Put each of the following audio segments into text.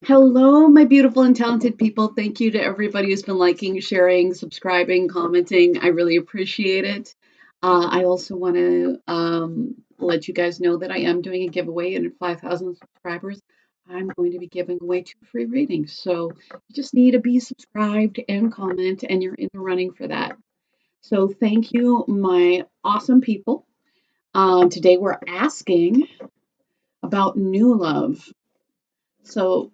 Hello, my beautiful and talented people. Thank you to everybody who's been liking, sharing, subscribing, commenting. I really appreciate it. I also want to let you guys know that I am doing a giveaway, and at 5,000 subscribers, I'm going to be giving away 2 free readings. So you just need to be subscribed and comment, and you're in the running for that. So thank you, my awesome people. Today we're asking about new love. So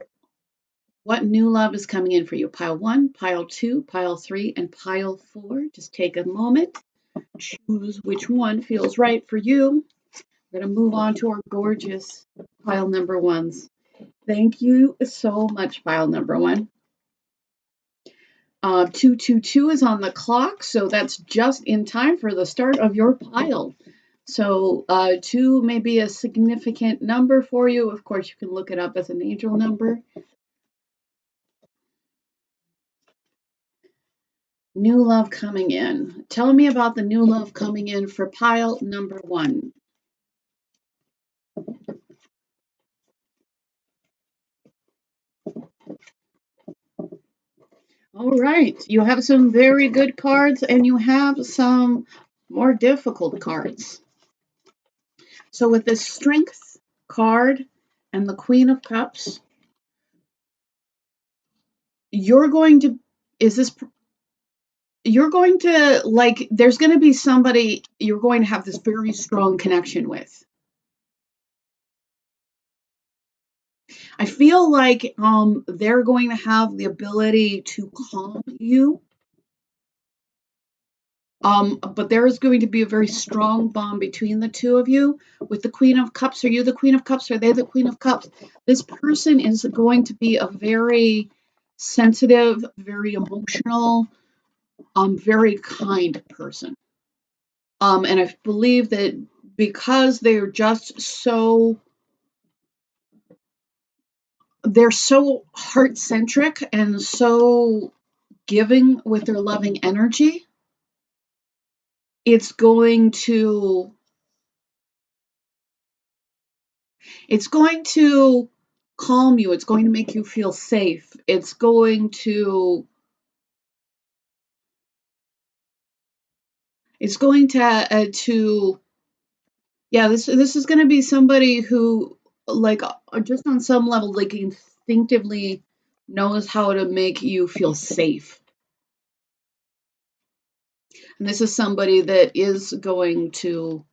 what new love is coming in for you? Pile 1, pile 2, pile 3, and pile 4. Just take a moment, choose which one feels right for you. We're going to move on to our gorgeous pile number 1s. Thank you so much, pile number 1. 222 is on the clock, so that's just in time for the start of your pile. So 2 may be a significant number for you. Of course, you can look it up as an angel number. New love coming in. Tell me about the new love coming in for pile number 1. All right, you have some very good cards and you have some more difficult cards. So with the Strength card and the Queen of Cups, you're going to there's going to be somebody you're going to have this very strong connection with. I feel like they're going to have the ability to calm you. But there is going to be a very strong bond between the two of you. With the Queen of Cups, are you the Queen of Cups? Are they the Queen of Cups? This person is going to be a very sensitive, very emotional, very kind person. And I believe that because they're just they're so heart-centric and so giving with their loving energy, it's going to calm you. It's going to make you feel safe. It's going to this is going to be somebody who, like, just on some level, like, instinctively knows how to make you feel safe. And this is somebody that is going to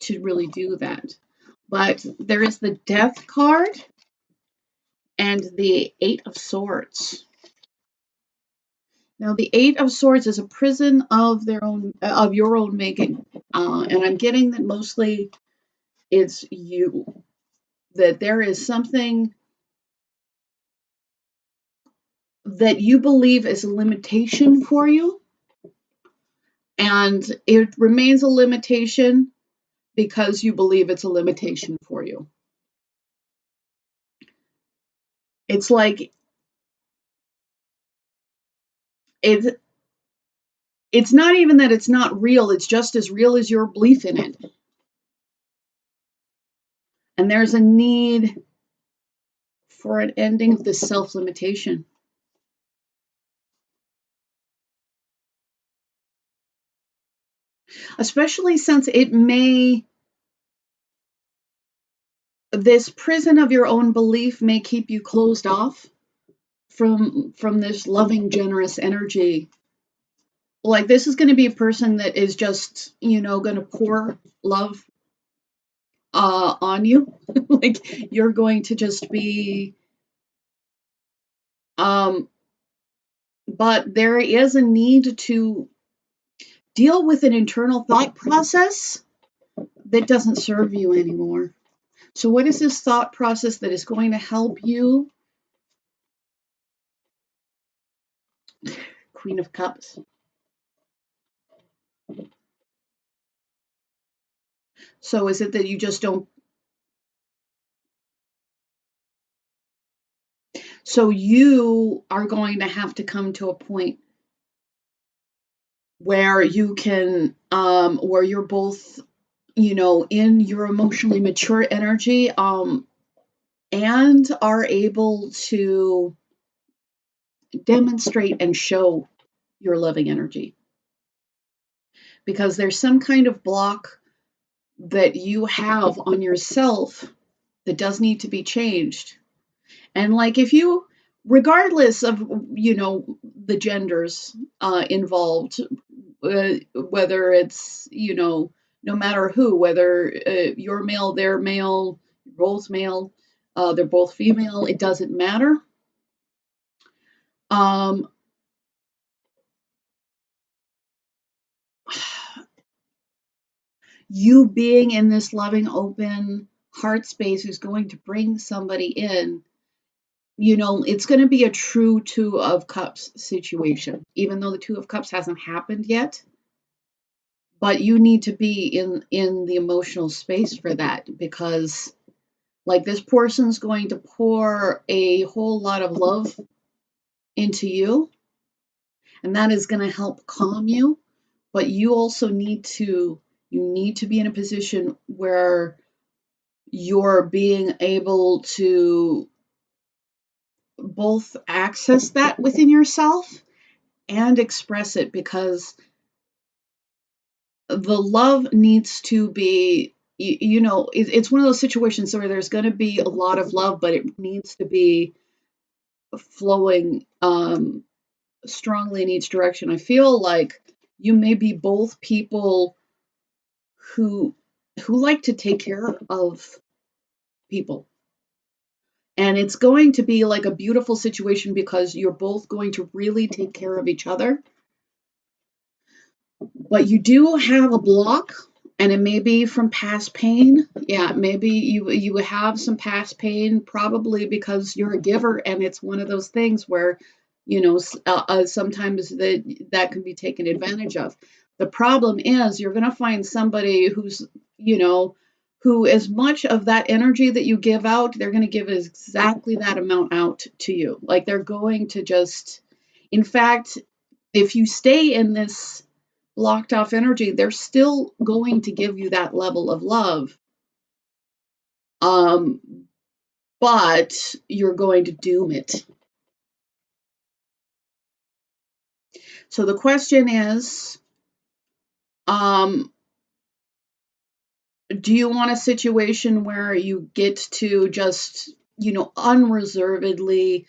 really do that. But there is the Death card and the 8 of Swords. Now, the 8 of Swords is a prison of your own making, and I'm getting that mostly it's you. That there is something that you believe is a limitation for you, and it remains a limitation because you believe it's a limitation for you. It's like it's not even that it's not real, it's just as real as your belief in it. And there's a need for an ending of this self-limitation. Especially since this prison of your own belief may keep you closed off from this loving, generous energy. Like, this is going to be a person that is just, going to pour love on you. Like, you're going to just be, but there is a need to deal with an internal thought process that doesn't serve you anymore. So what is this thought process that is going to help you? Queen of Cups. So is it that you just don't? So you are going to have to come to a point where you can, where you're both, in your emotionally mature energy, and are able to demonstrate and show your loving energy. Because there's some kind of block that you have on yourself that does need to be changed. And like if you, regardless of, the genders involved, whether it's, no matter who, whether you're male, they're male, you're both male, they're both female, it doesn't matter. Um, you being in this loving, open heart space is going to bring somebody in. It's going to be a true Two of Cups situation, even though the Two of Cups hasn't happened yet. But you need to be in the emotional space for that, because like this person's going to pour a whole lot of love into you, and that is going to help calm you. But you also need to be in a position where you're being able to both access that within yourself and express it, because the love needs to be, it's one of those situations where there's going to be a lot of love, but it needs to be flowing strongly in each direction. I feel like you may be both people who like to take care of people. And it's going to be like a beautiful situation because you're both going to really take care of each other. But you do have a block, and it may be from past pain. Yeah, maybe you have some past pain, probably because you're a giver, and it's one of those things where, sometimes that can be taken advantage of. The problem is you're going to find somebody who's, who, as much of that energy that you give out, they're going to give exactly that amount out to you. Like they're going to just, in fact, if you stay in this blocked off energy, they're still going to give you that level of love. Um, but you're going to doom it. So the question is, do you want a situation where you get to just, unreservedly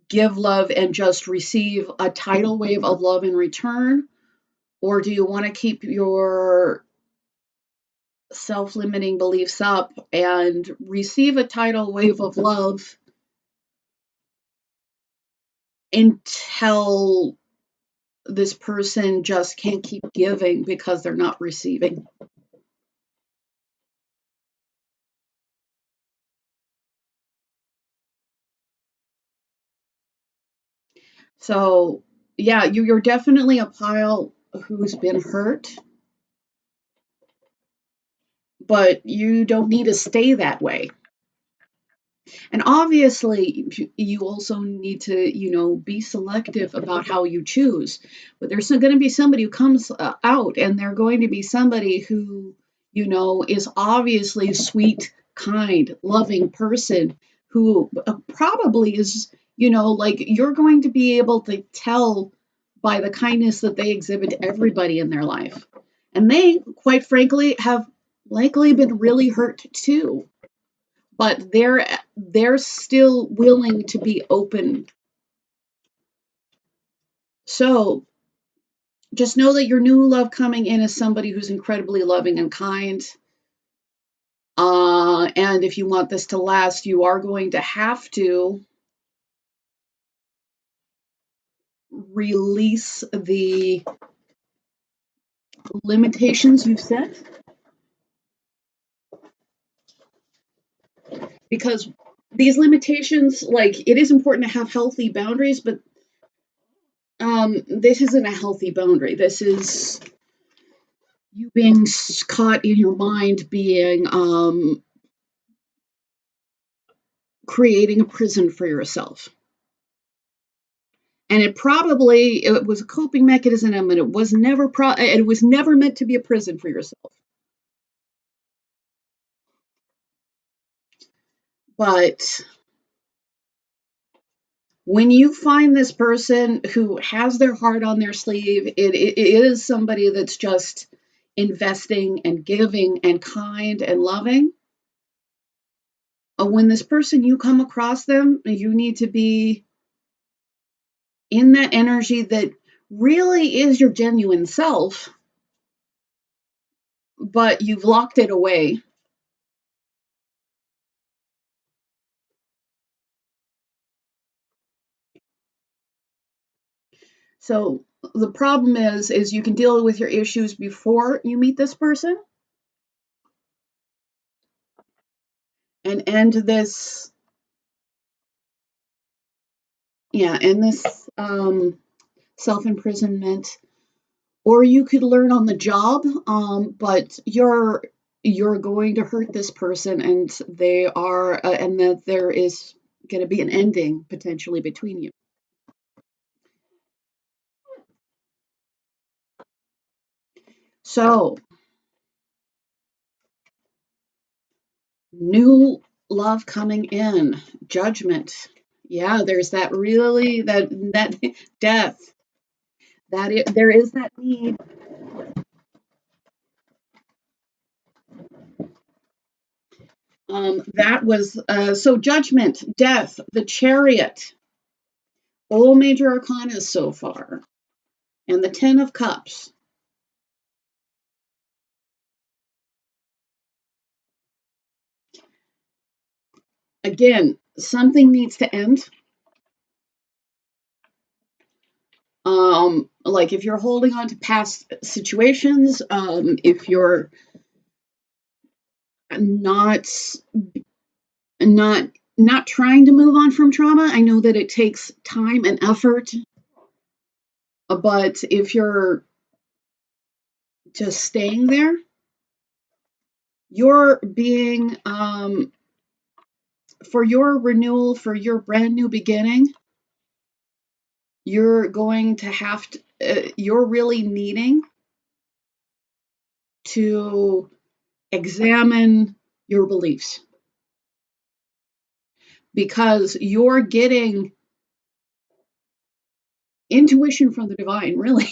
give love and just receive a tidal wave of love in return? Or do you want to keep your self-limiting beliefs up and receive a tidal wave of love until this person just can't keep giving because they're not receiving? So, yeah, you're definitely a pile who's been hurt, but you don't need to stay that way. And obviously, you also need to, be selective about how you choose. But there's going to be somebody who comes out, and they're going to be somebody who, is obviously a sweet, kind, loving person who probably is, like you're going to be able to tell by the kindness that they exhibit to everybody in their life. And they, quite frankly, have likely been really hurt too, but they're still willing to be open. So just know that your new love coming in is somebody who's incredibly loving and kind. And if you want this to last, you are going to have to release the limitations you've set, because these limitations, like, it is important to have healthy boundaries, but this isn't a healthy boundary. This is you being caught in your mind, being creating a prison for yourself. And it was a coping mechanism, and it was never meant to be a prison for yourself. But when you find this person who has their heart on their sleeve, it is somebody that's just investing and giving and kind and loving. When this person, you come across them, you need to be in that energy that really is your genuine self, but you've locked it away. So the problem is you can deal with your issues before you meet this person and end this, end this self-imprisonment, or you could learn on the job, but you're going to hurt this person, and they are, and that there is going to be an ending potentially between you. So, new love coming in, judgment. Yeah, there's that really that death. There is that need. That was so judgment, death, the chariot, all major arcana so far, and the Ten of Cups. Again, something needs to end. Like if you're holding on to past situations, if you're not not not trying to move on from trauma, I know that it takes time and effort, but if you're just staying there, you're being for your renewal, for your brand new beginning, you're going to have to, you're really needing to examine your beliefs, because you're getting intuition from the divine, really,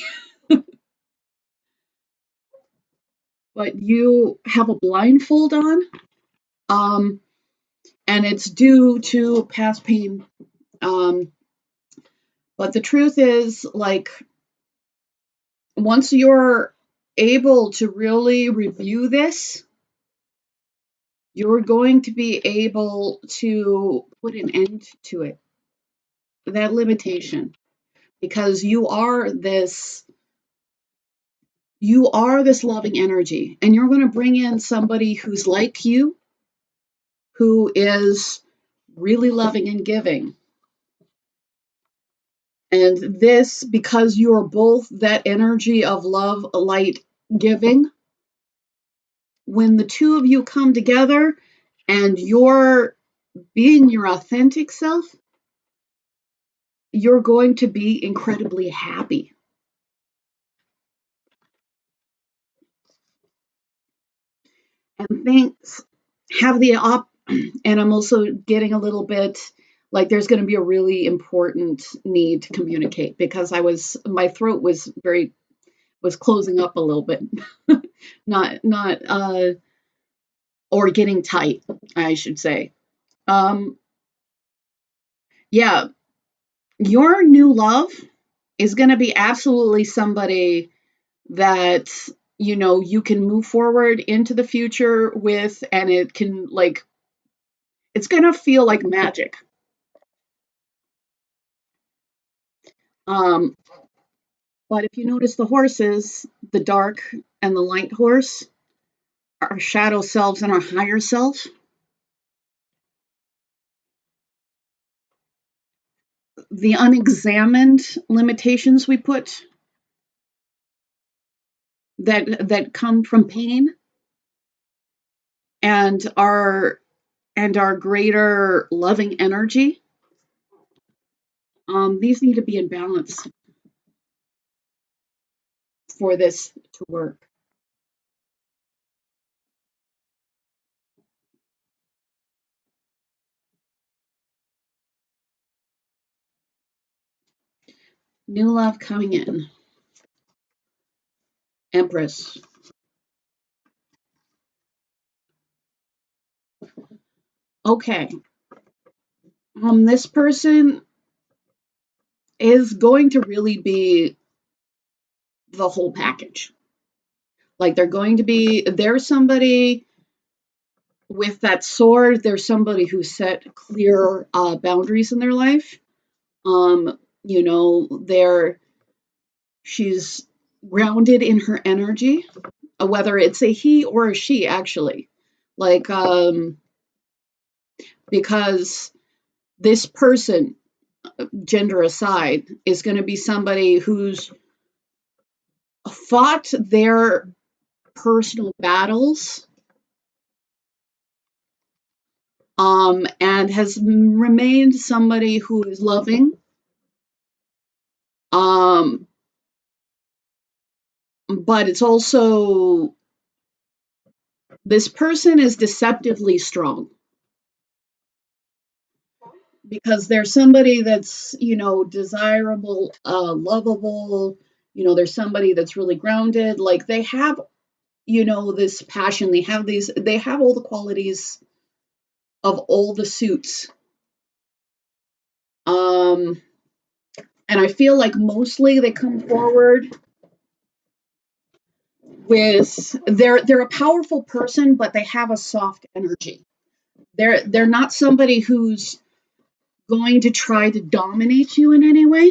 but you have a blindfold on, um, and it's due to past pain. Um, but the truth is, like, once you're able to really review this, you're going to be able to put an end to it, that limitation, because you are this loving energy, and you're going to bring in somebody who's like you, who is really loving and giving. And this, because you're both that energy of love, light, giving, when the two of you come together and you're being your authentic self, you're going to be incredibly happy. And things have the and I'm also getting a little bit like there's going to be a really important need to communicate, because my throat was closing up a little bit, not or getting tight, I should say. Um, yeah, your new love is going to be absolutely somebody that you can move forward into the future with, and it can, like, it's going to feel like magic. Um, but if you notice, the horses, the dark and the light horse, our shadow selves and our higher self. The unexamined limitations we put that come from pain, and our greater loving energy, these need to be in balance for this to work. New love coming in. Empress. Okay. This person is going to really be the whole package. Like there's somebody with that sword, there's somebody who set clear boundaries in their life. You know, she's grounded in her energy, whether it's a he or a she, actually. Like, because this person, gender aside, is going to be somebody who's fought their personal battles, and has remained somebody who is loving, um, but it's also, this person is deceptively strong because there's somebody that's, desirable, lovable, there's somebody that's really grounded, like they have, this passion, they have all the qualities of all the suits. Um, and I feel like mostly they come forward with, they're a powerful person, but they have a soft energy. They're not somebody who's going to try to dominate you in any way.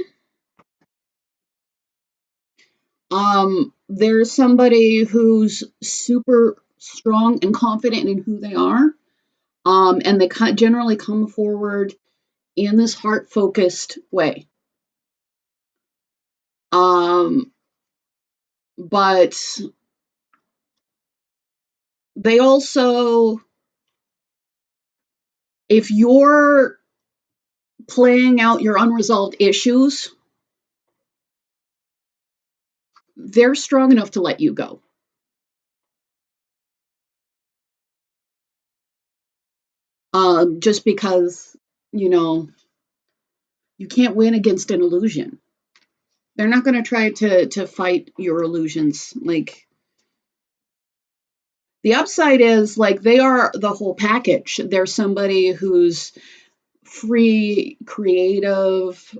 There's somebody who's super strong and confident in who they are. And they generally come forward in this heart focused way. But they also, if you're playing out your unresolved issues, they're strong enough to let you go. Just because, you can't win against an illusion. They're not going to try to fight your illusions. Like, the upside is, like, they are the whole package. They're somebody who's free, creative,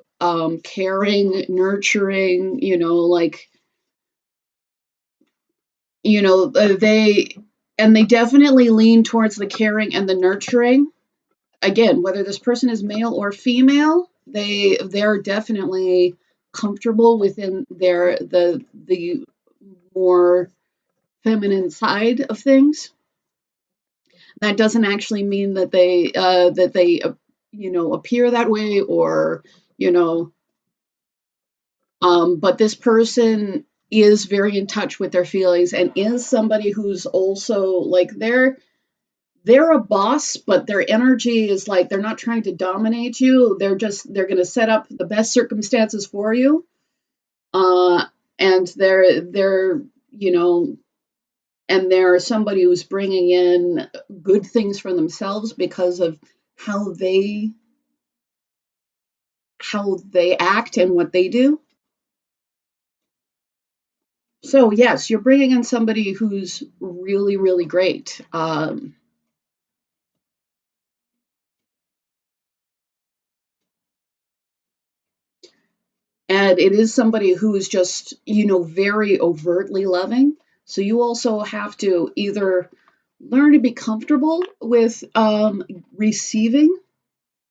caring, nurturing, like, they definitely lean towards the caring and the nurturing. Again, whether this person is male or female, they're definitely comfortable within the more feminine side of things. That doesn't actually mean that they appear that way, or you know but this person is very in touch with their feelings and is somebody who's also, like, they're a boss, but their energy is like, they're not trying to dominate you. They're going to set up the best circumstances for you. And and they're somebody who's bringing in good things for themselves because of how they act and what they do. So yes, you're bringing in somebody who's really, really great. And it is somebody who is just, very overtly loving. So you also have to either learn to be comfortable with receiving,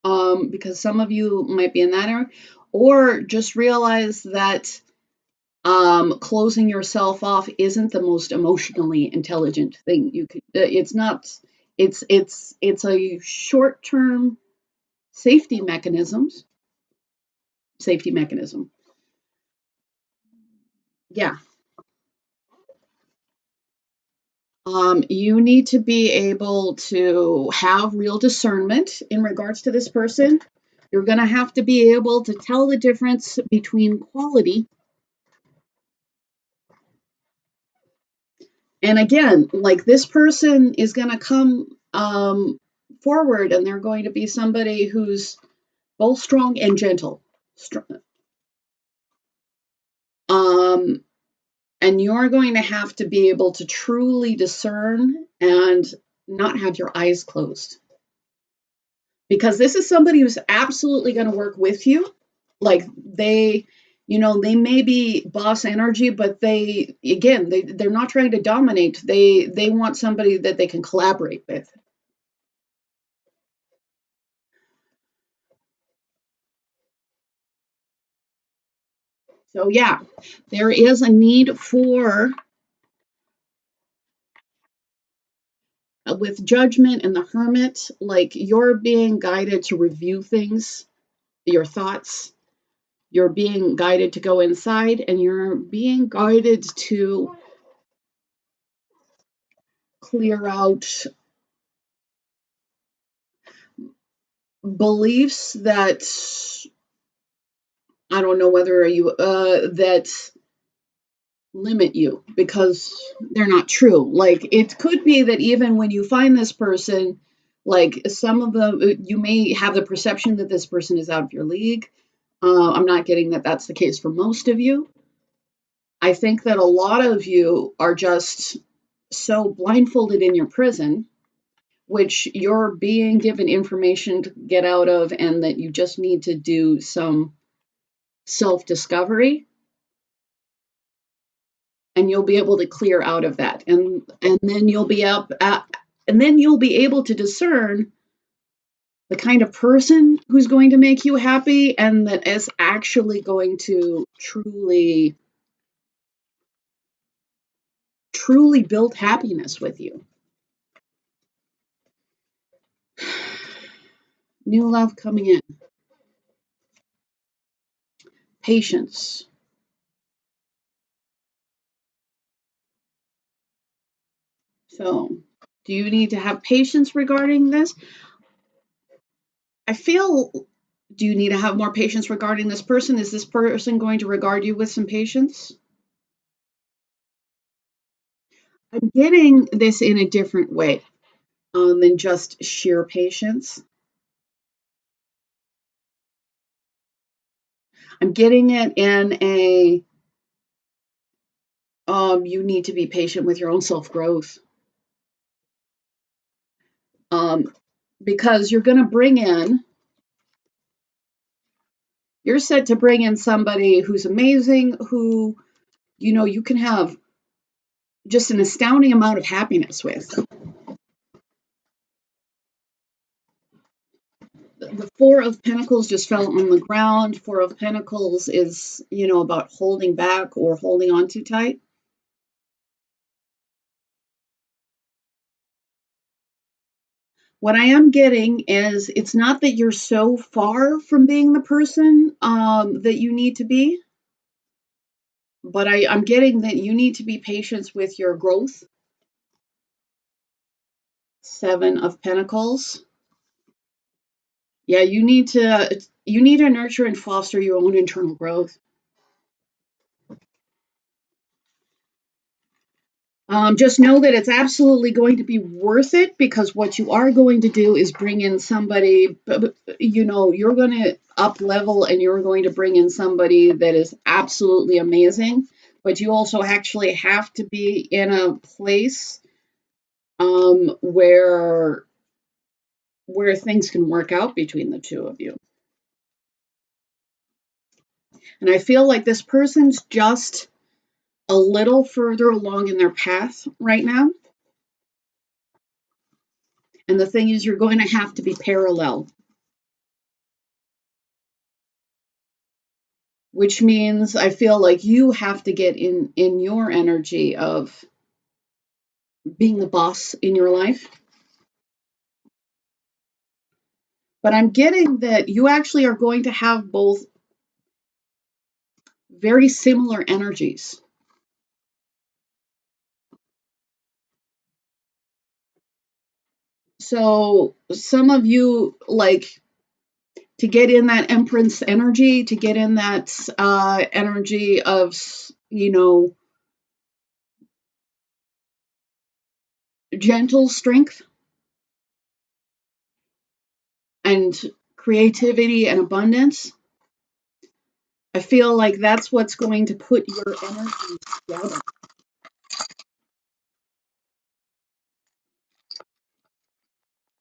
because some of you might be in that area, or just realize that closing yourself off isn't the most emotionally intelligent thing you could. It's not. It's a short term safety mechanisms. Safety mechanism. Yeah. You need to be able to have real discernment in regards to this person. You're going to have to be able to tell the difference between quality. And again, like, this person is going to come forward, and they're going to be somebody who's both strong and gentle. Um, and you're going to have to be able to truly discern and not have your eyes closed. Because this is somebody who's absolutely going to work with you. Like they may be boss energy, but they're not trying to dominate. They want somebody that they can collaborate with. So yeah, there is a need for, with Judgment and the Hermit, like you're being guided to review things, your thoughts. You're being guided to go inside, and you're being guided to clear out beliefs that, I don't know whether you that limit you because they're not true. Like it could be that even when you find this person, like some of them, you may have the perception that this person is out of your league. I'm not getting that that's the case for most of you. I think that a lot of you are just so blindfolded in your prison, which you're being given information to get out of, and that you just need to do some self discovery, and you'll be able to clear out of that, and then you'll be and then you'll be able to discern the kind of person who's going to make you happy and that is actually going to truly build happiness with you. New love coming in. Patience. So, do you need to have patience regarding this? I feel, do you need to have more patience regarding this person? Is this person going to regard you with some patience? I'm getting this in a different way than just sheer patience. I'm getting it in a, you need to be patient with your own self growth. Because you're set to bring in somebody who's amazing, who, you can have just an astounding amount of happiness with. The Four of Pentacles just fell on the ground. Four of Pentacles is, about holding back or holding on too tight. What I am getting is it's not that you're so far from being the person that you need to be, but I'm getting that you need to be patient with your growth. Seven of Pentacles. Yeah, you need to nurture and foster your own internal growth. Just know that it's absolutely going to be worth it, because what you are going to do is bring in somebody, you're going to up level and you're going to bring in somebody that is absolutely amazing. But you also actually have to be in a place where things can work out between the two of you. And I feel like this person's just a little further along in their path right now. And the thing is, you're going to have to be parallel, which means I feel like you have to get in your energy of being the boss in your life. But I'm getting that you actually are going to have both very similar energies. So some of you, like, to get in that Empress energy, to get in that energy of, gentle strength and creativity and abundance, I feel like that's what's going to put your energy together.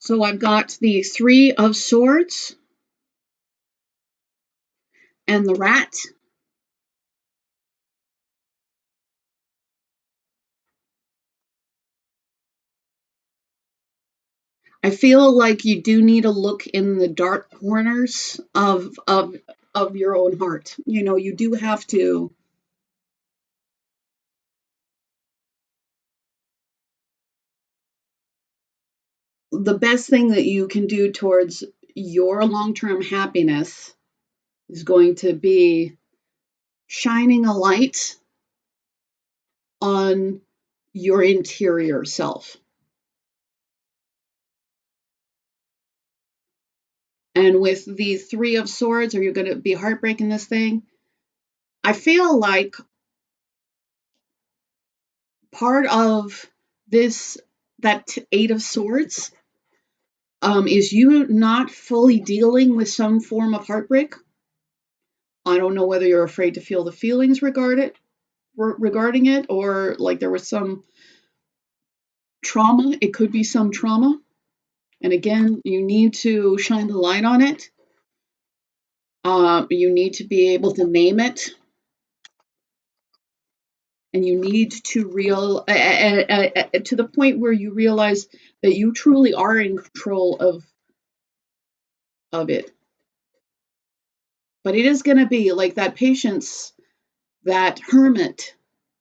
So I've got the Three of Swords and the Rat. I feel like you do need to look in the dark corners of your own heart. You know, you do have to. The best thing that you can do towards your long-term happiness is going to be shining a light on your interior self. And with the Three of Swords, are you going to be heartbreaking this thing? I feel like part of this, that Eight of Swords, is you not fully dealing with some form of heartbreak. I don't know whether you're afraid to feel the feelings regarding it, or like there was some trauma. It could be some trauma. And again, you need to shine the light on it. You need to be able to name it. And you need to to the point where you realize that you truly are in control of it. But it is going to be like that patience, that hermit,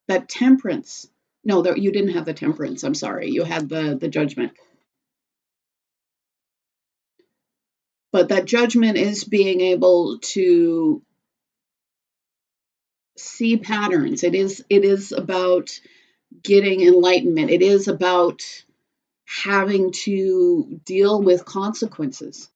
that temperance. No, that you didn't have the temperance. I'm sorry. You had the judgment. But that judgment is being able to see patterns. It is about getting enlightenment. It is about having to deal with consequences.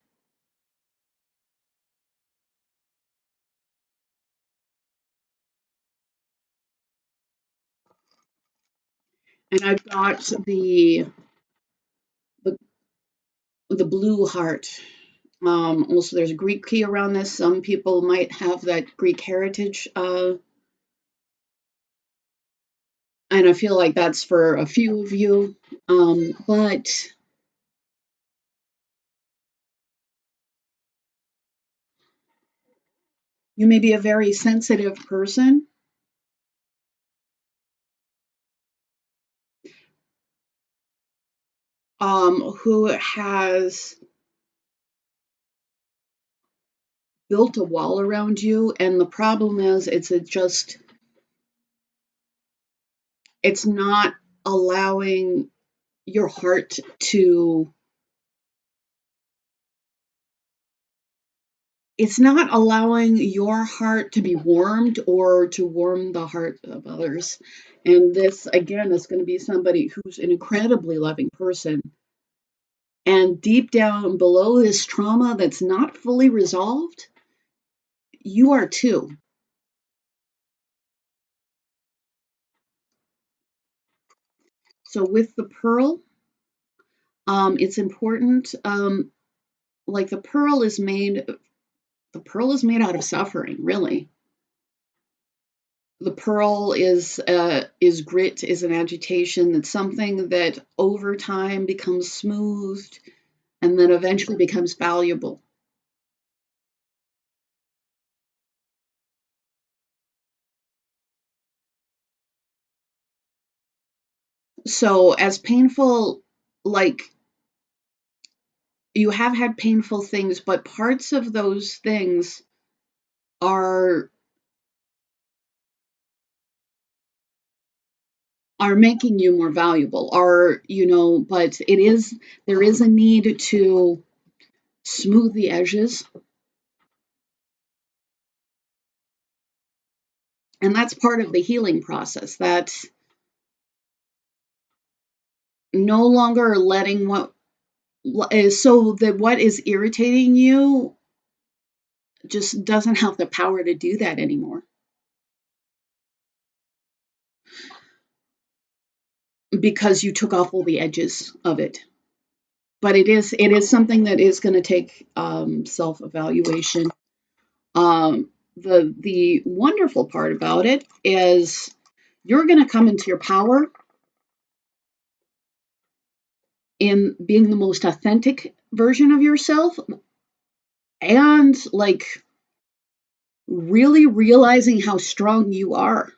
And I've got the, the blue heart. Also, there's a Greek key around this. Some people might have that Greek heritage, and I feel like that's for a few of you. But you may be a very sensitive person. Who has built a wall around you, and the problem is it's not allowing your heart to it's not allowing your heart to be warmed or to warm the heart of others. And this again is going to be somebody who's an incredibly loving person, and deep down below this trauma that's not fully resolved, you are too. So with the pearl, it's important. Like the pearl is made out of suffering, really. The pearl is grit, is an agitation. It's something that over time becomes smoothed and then eventually becomes valuable. So as painful, like you have had painful things, but parts of those things are making you more valuable, but there is a need to smooth the edges. And that's part of the healing process. That's no longer letting what is irritating you just doesn't have the power to do that anymore. Because you took off all the edges of it. But it is something that is going to take self-evaluation. the wonderful part about it is you're going to come into your power in being the most authentic version of yourself, and like really realizing how strong you are.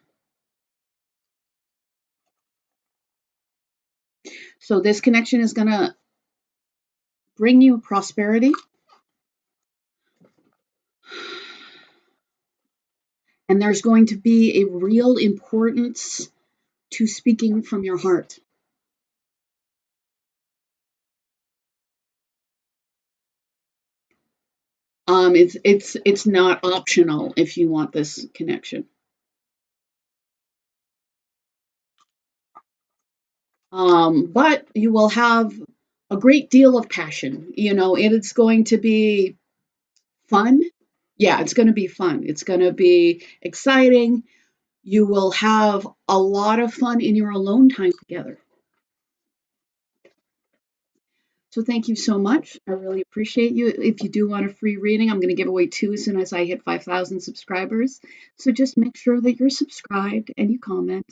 So this connection is going to bring you prosperity, and there's going to be a real importance to speaking from your heart. It's not optional if you want this connection. But you will have a great deal of passion. It's going to be fun. Yeah, it's going to be fun. It's going to be exciting. You will have a lot of fun in your alone time together. So thank you so much. I really appreciate you. If you do want a free reading, I'm going to give away 2 as soon as I hit 5,000 subscribers. So just make sure that you're subscribed and you comment.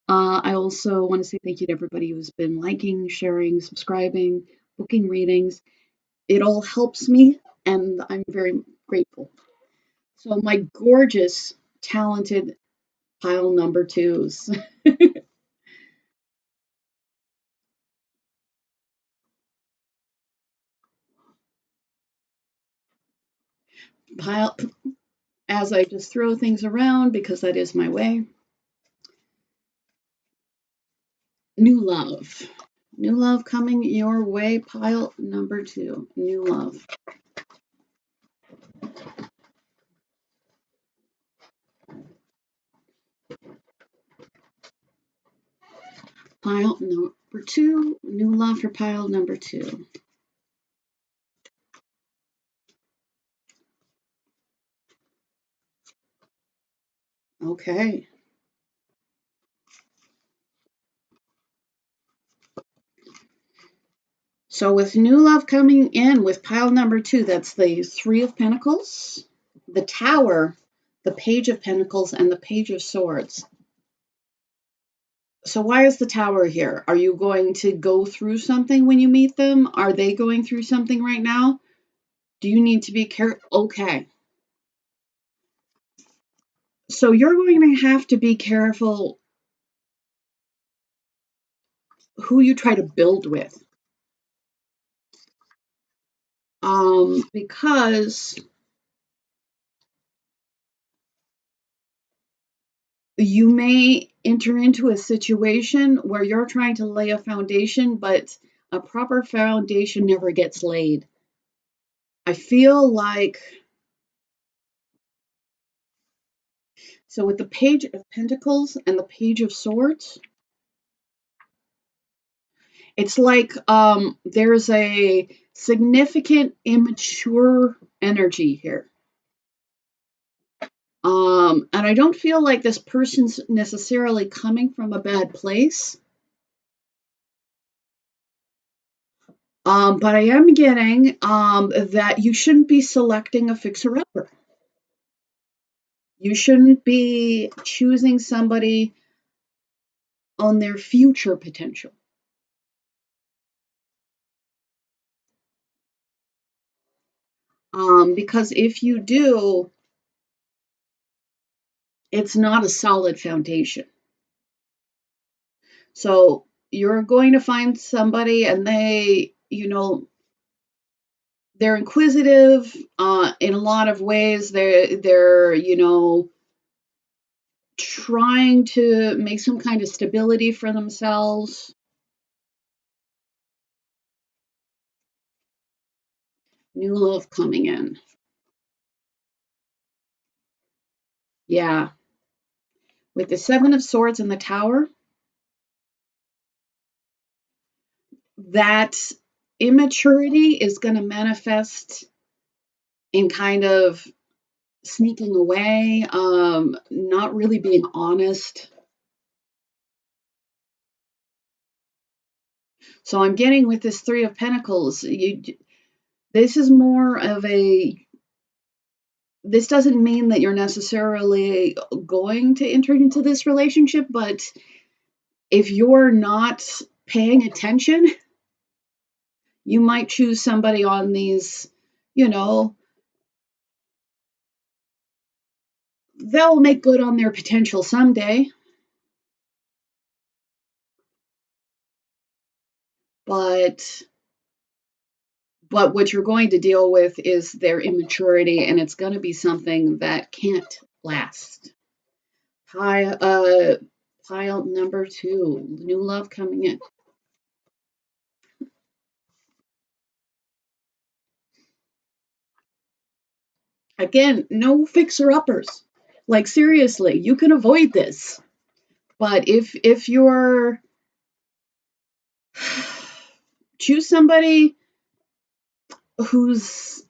I also want to say thank you to everybody who's been liking, sharing, subscribing, booking readings. It all helps me, and I'm very grateful. So my gorgeous, talented pile number twos. Pile, as I just throw things around because that is my way. New love. New love coming your way, pile number 2. New love. Pile number 2. New love for pile number 2. Okay. So with new love coming in with pile number 2, that's the 3 of Pentacles, the Tower, the Page of Pentacles, and the Page of Swords. So why is the Tower here? Are you going to go through something when you meet them? Are they going through something right now? Do you need to be careful? Okay. So you're going to have to be careful who you try to build with. Because you may enter into a situation where you're trying to lay a foundation, but a proper foundation never gets laid. I feel like, so with the Page of Pentacles and the Page of Swords, it's like there's a significant immature energy here. And I don't feel like this person's necessarily coming from a bad place. But I am getting that you shouldn't be selecting a fixer-upper. You shouldn't be choosing somebody on their future potential. Because if you do, it's not a solid foundation. So you're going to find somebody and they're inquisitive in a lot of ways. They're trying to make some kind of stability for themselves. New love coming in. Yeah. With the 7 of Swords and the Tower, that immaturity is going to manifest in kind of sneaking away, not really being honest. So I'm getting with this 3 of Pentacles, this is more of a this doesn't mean that you're necessarily going to enter into this relationship, but if you're not paying attention, you might choose somebody on these, you know, they'll make good on their potential someday, but what you're going to deal with is their immaturity, and it's going to be something that can't last. Pile number 2, new love coming in. Again, no fixer-uppers. Like, seriously, you can avoid this. But if you're choose somebody who's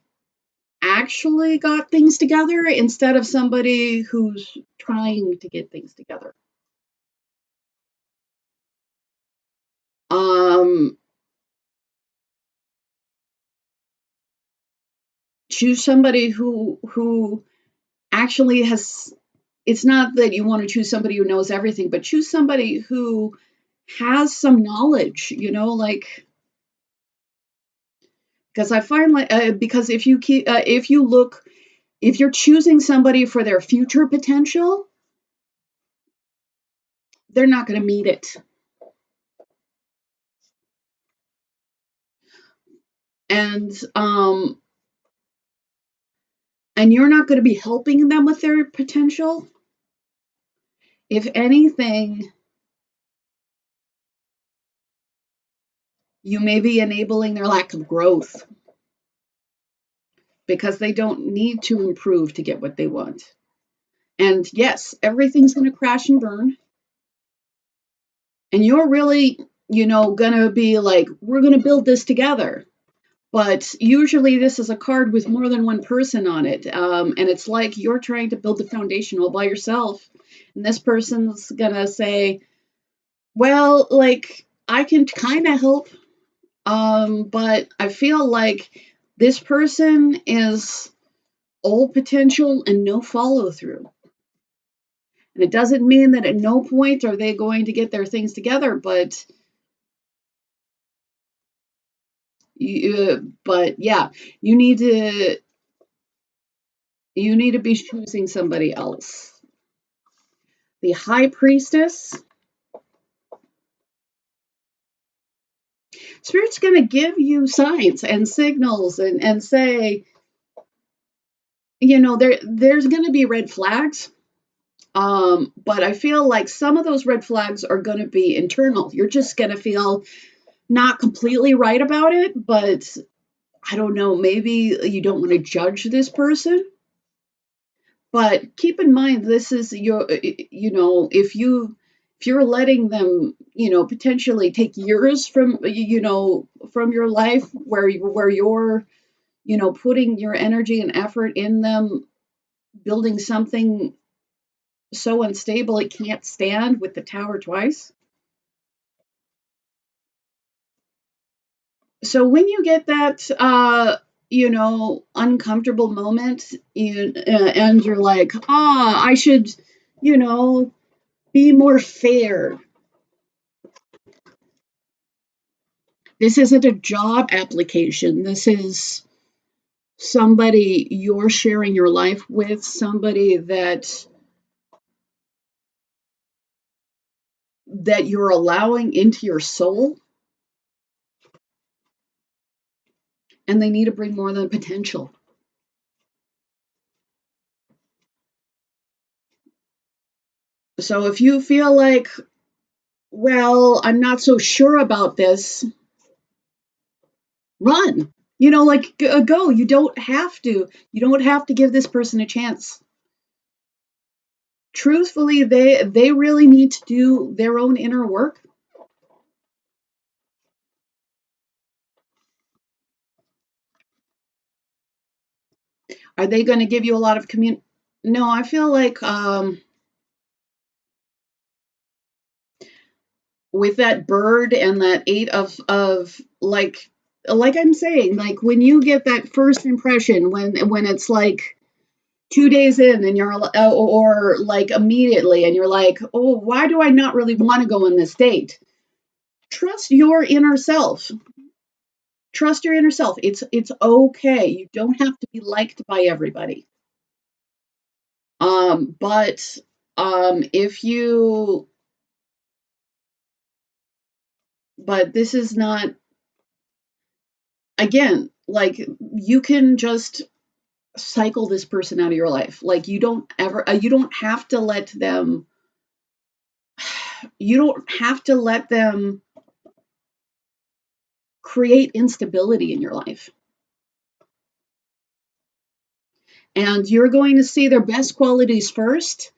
actually got things together instead of somebody who's trying to get things together. Choose somebody who actually has. It's not that you want to choose somebody who knows everything, but choose somebody who has some knowledge. Like, because I find like because if you keep if you're choosing somebody for their future potential, they're not going to meet it. And you're not going to be helping them with their potential. If anything, you may be enabling their lack of growth because they don't need to improve to get what they want. And yes, everything's going to crash and burn. And you're really, going to be like, we're going to build this together. But usually this is a card with more than one person on it. And it's like you're trying to build the foundation all by yourself. And this person's going to say, well, like, I can kind of help. But I feel like this person is all potential and no follow through. And it doesn't mean that at no point are they going to get their things together, but yeah, you need to be choosing somebody else. The High Priestess. Spirit's going to give you signs and signals and say, there's going to be red flags. But I feel like some of those red flags are going to be internal. You're just going to feel not completely right about it, but I don't know, maybe you don't want to judge this person. But keep in mind, this is if you're letting them, potentially take years from your life where you're, putting your energy and effort in them, building something so unstable it can't stand with the Tower twice. So when you get that, uncomfortable moment, and you're like, I should, be more fair. This isn't a job application. This is somebody you're sharing your life with, somebody that you're allowing into your soul, and they need to bring more than potential. So if you feel like, well, I'm not so sure about this, run. Like, go. You don't have to. You don't have to give this person a chance. Truthfully, they really need to do their own inner work. Are they going to give you a lot of No, I feel like with that bird and that 8 of like I'm saying, like when you get that first impression, when it's like 2 days in and you're or like immediately and you're like, oh, why do I not really want to go on this date? Trust your inner self. Trust your inner self. It's okay. You don't have to be liked by everybody. But if you but this is not, again, like, you can just cycle this person out of your life. Like, you don't have to let them create instability in your life. And you're going to see their best qualities first,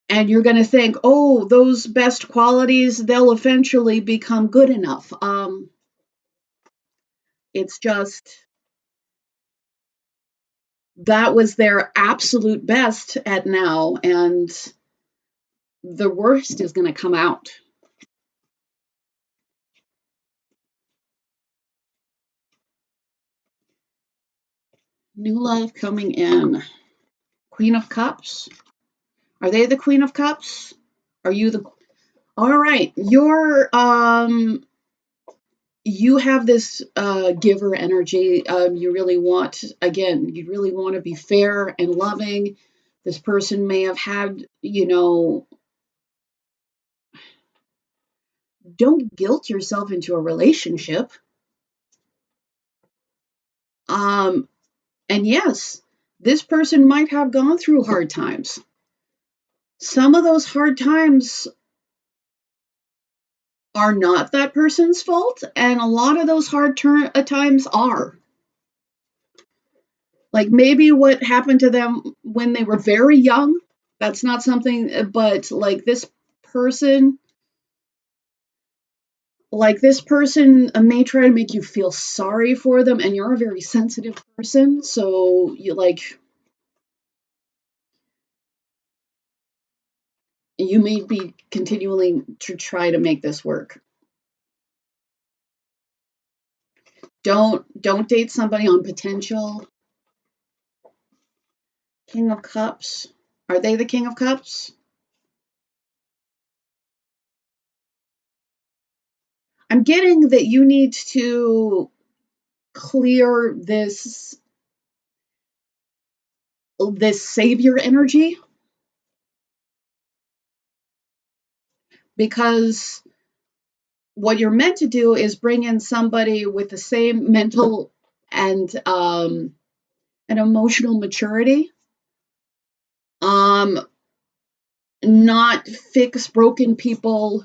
and you're going to think, oh, those best qualities, they'll eventually become good enough. It's just that was their absolute best at now, and the worst is going to come out. New love coming in. Queen of Cups. Are they the Queen of Cups? Are you the... All right. You have this giver energy. You really want to be fair and loving. This person may have had, don't guilt yourself into a relationship. And yes, this person might have gone through hard times. Some of those hard times are not that person's fault, and a lot of those hard times are. Like, maybe what happened to them when they were very young, that's not something, but person this person may try to make you feel sorry for them, and you're a very sensitive person, so you may be continually to try to make this work. Don't date somebody on potential. King of Cups. Are they the King of Cups? I'm getting that you need to clear this savior energy, because what you're meant to do is bring in somebody with the same mental and an emotional maturity, not fix broken people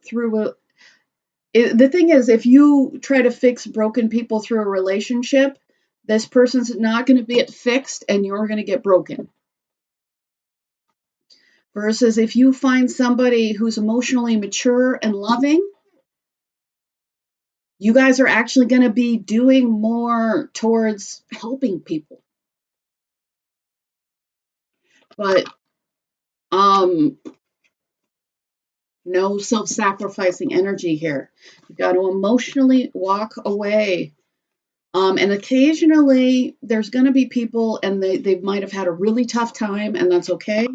through the thing is, if you try to fix broken people through a relationship, this person's not going to get fixed and you're going to get broken. Versus if you find somebody who's emotionally mature and loving, you guys are actually going to be doing more towards helping people. But no self-sacrificing energy here. You've got to emotionally walk away. And occasionally there's going to be people and they might have had a really tough time, and that's okay.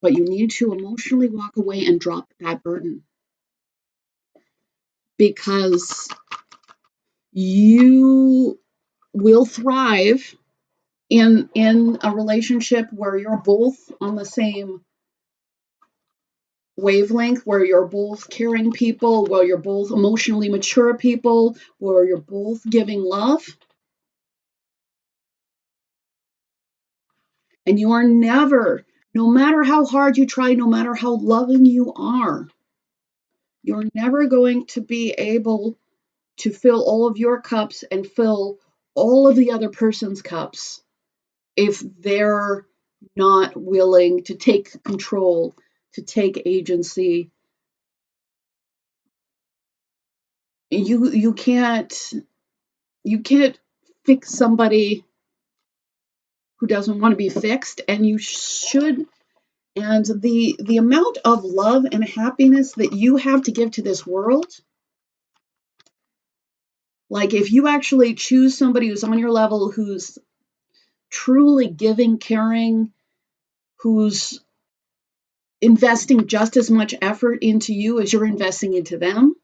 But you need to emotionally walk away and drop that burden, because you will thrive in a relationship where you're both on the same wavelength, where you're both caring people, where you're both emotionally mature people, where you're both giving love. And you are never, no matter how hard you try, no matter how loving you are, you're never going to be able to fill all of your cups and fill all of the other person's cups if they're not willing to take control, to take agency. You can't fix somebody who doesn't want to be fixed, and you should. And the amount of love and happiness that you have to give to this world, Like if you actually choose somebody who's on your level, who's truly giving, caring, who's investing just as much effort into you as you're investing into them,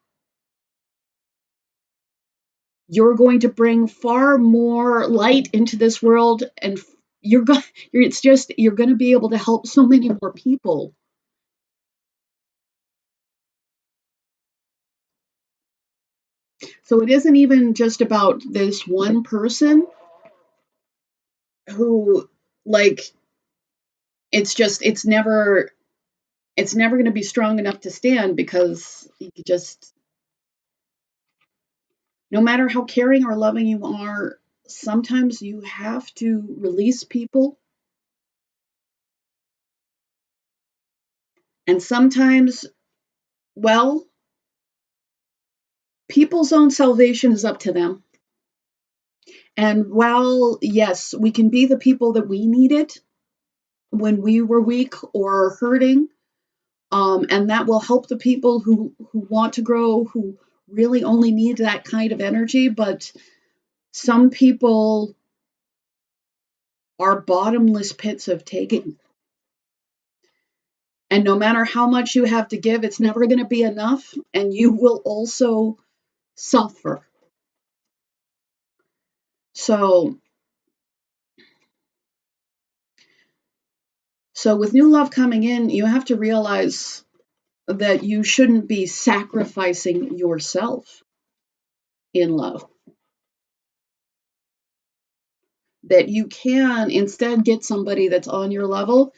you're going to bring far more light into this world, and you're going you're going to be able to help so many more people. So it isn't even just about this one person who, like, it's never going to be strong enough to stand, because you just, no matter how caring or loving you are, sometimes you have to release people. And sometimes, well, people's own salvation is up to them. And while, yes, we can be the people that we needed when we were weak or hurting, and that will help the people who want to grow, who really only need that kind of energy. But some people are bottomless pits of taking. And no matter how much you have to give, it's never going to be enough, and you will also suffer. So with new love coming in, you have to realize that you shouldn't be sacrificing yourself in love. That you can instead get somebody that's on your level,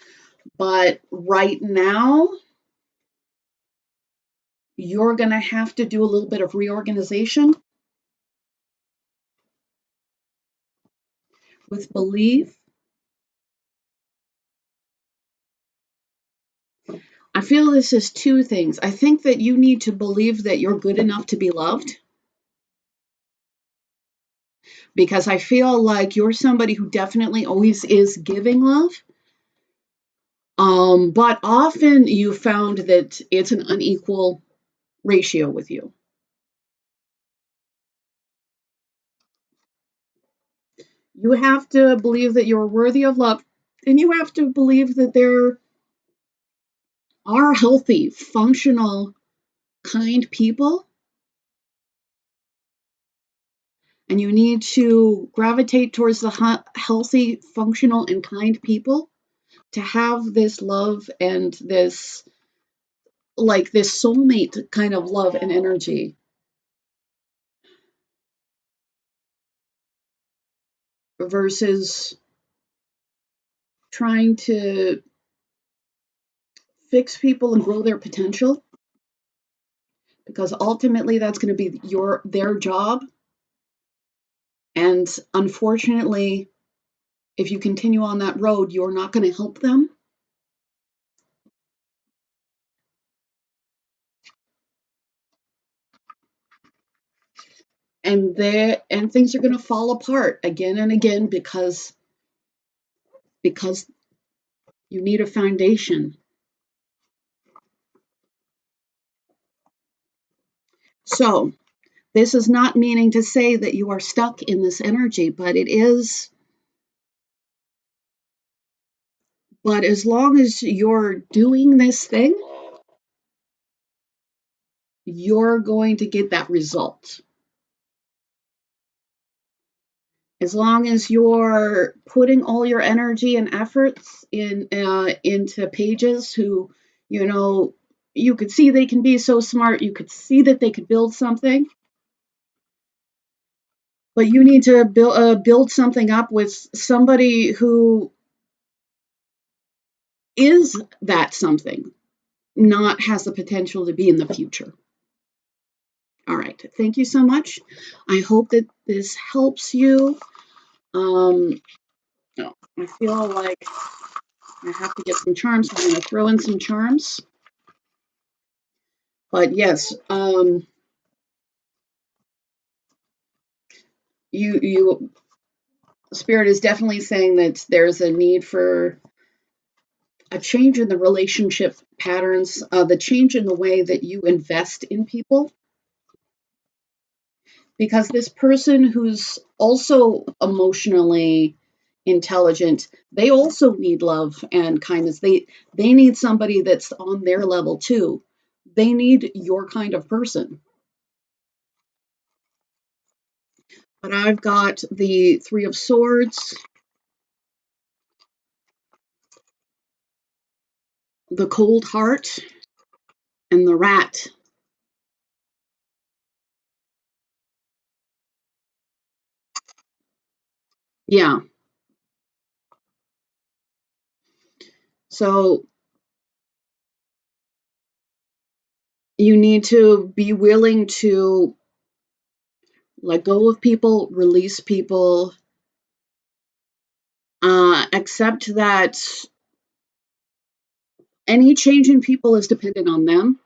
but right now you're going to have to do a little bit of reorganization with belief. I feel this is two things. I think that you need to believe that you're good enough to be loved, because I feel like you're somebody who definitely always is giving love. But often you found that it's an unequal ratio with you. You have to believe that you're worthy of love, and you have to believe that there are healthy, functional, kind people, and you need to gravitate towards the healthy, functional, and kind people to have this love and this, like, this soulmate kind of love and energy, versus trying to fix people and grow their potential, because ultimately that's going to be their job. And unfortunately, if you continue on that road, you're not going to help them. And things are going to fall apart again and again, because you need a foundation. So this is not meaning to say that you are stuck in this energy, but it is. But as long as you're doing this thing, you're going to get that result. As long as you're putting all your energy and efforts into pages who, you could see they can be so smart, you could see that they could build something, but you need to build something up with somebody who is that something, not has the potential to be in the future. All right. Thank you so much. I hope that this helps you. I feel like I have to get some charms. I'm going to throw in some charms. But yes, Spirit is definitely saying that there's a need for a change in the relationship patterns, the change in the way that you invest in people. because this person who's also emotionally intelligent, they also need love and kindness. They need somebody that's on their level too. They need your kind of person. But I've got the Three of Swords, the Cold Heart, and the Rat. Yeah. So you need to be willing to let go of people, release people, accept that any change in people is dependent on them.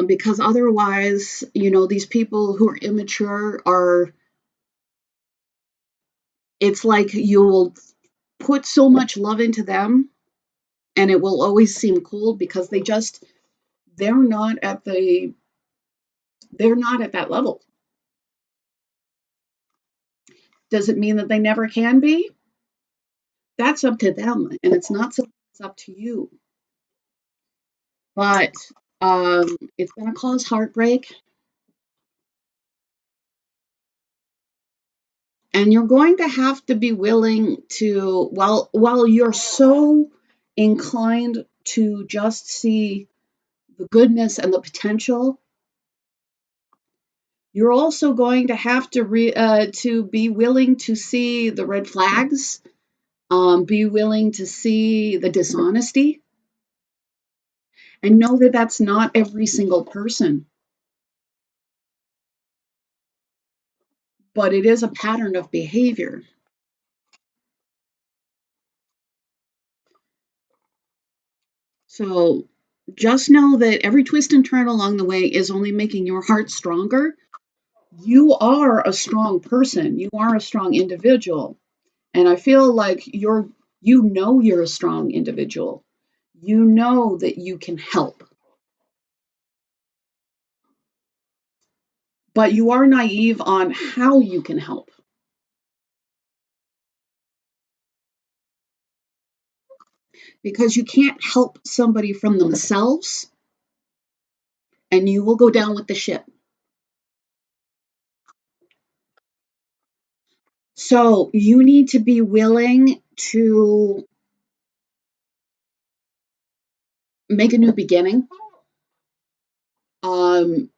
Because otherwise, these people who are immature are, it's like you will put so much love into them and it will always seem cold because they're not at that level. Does it mean that they never can be? That's up to them, and it's not something that's up to you. But it's going to cause heartbreak, and you're going to have to be willing to, while you're so inclined to just see the goodness and the potential, you're also going to have to be willing to see the red flags, be willing to see the dishonesty, and know that that's not every single person, but it is a pattern of behavior. So just know that every twist and turn along the way is only making your heart stronger. You are a strong person. You are a strong individual. And I feel like you're a strong individual. You know that you can help. But you are naive on how you can help. Because you can't help somebody from themselves and you will go down with the ship. So you need to be willing to make a new beginning. Um,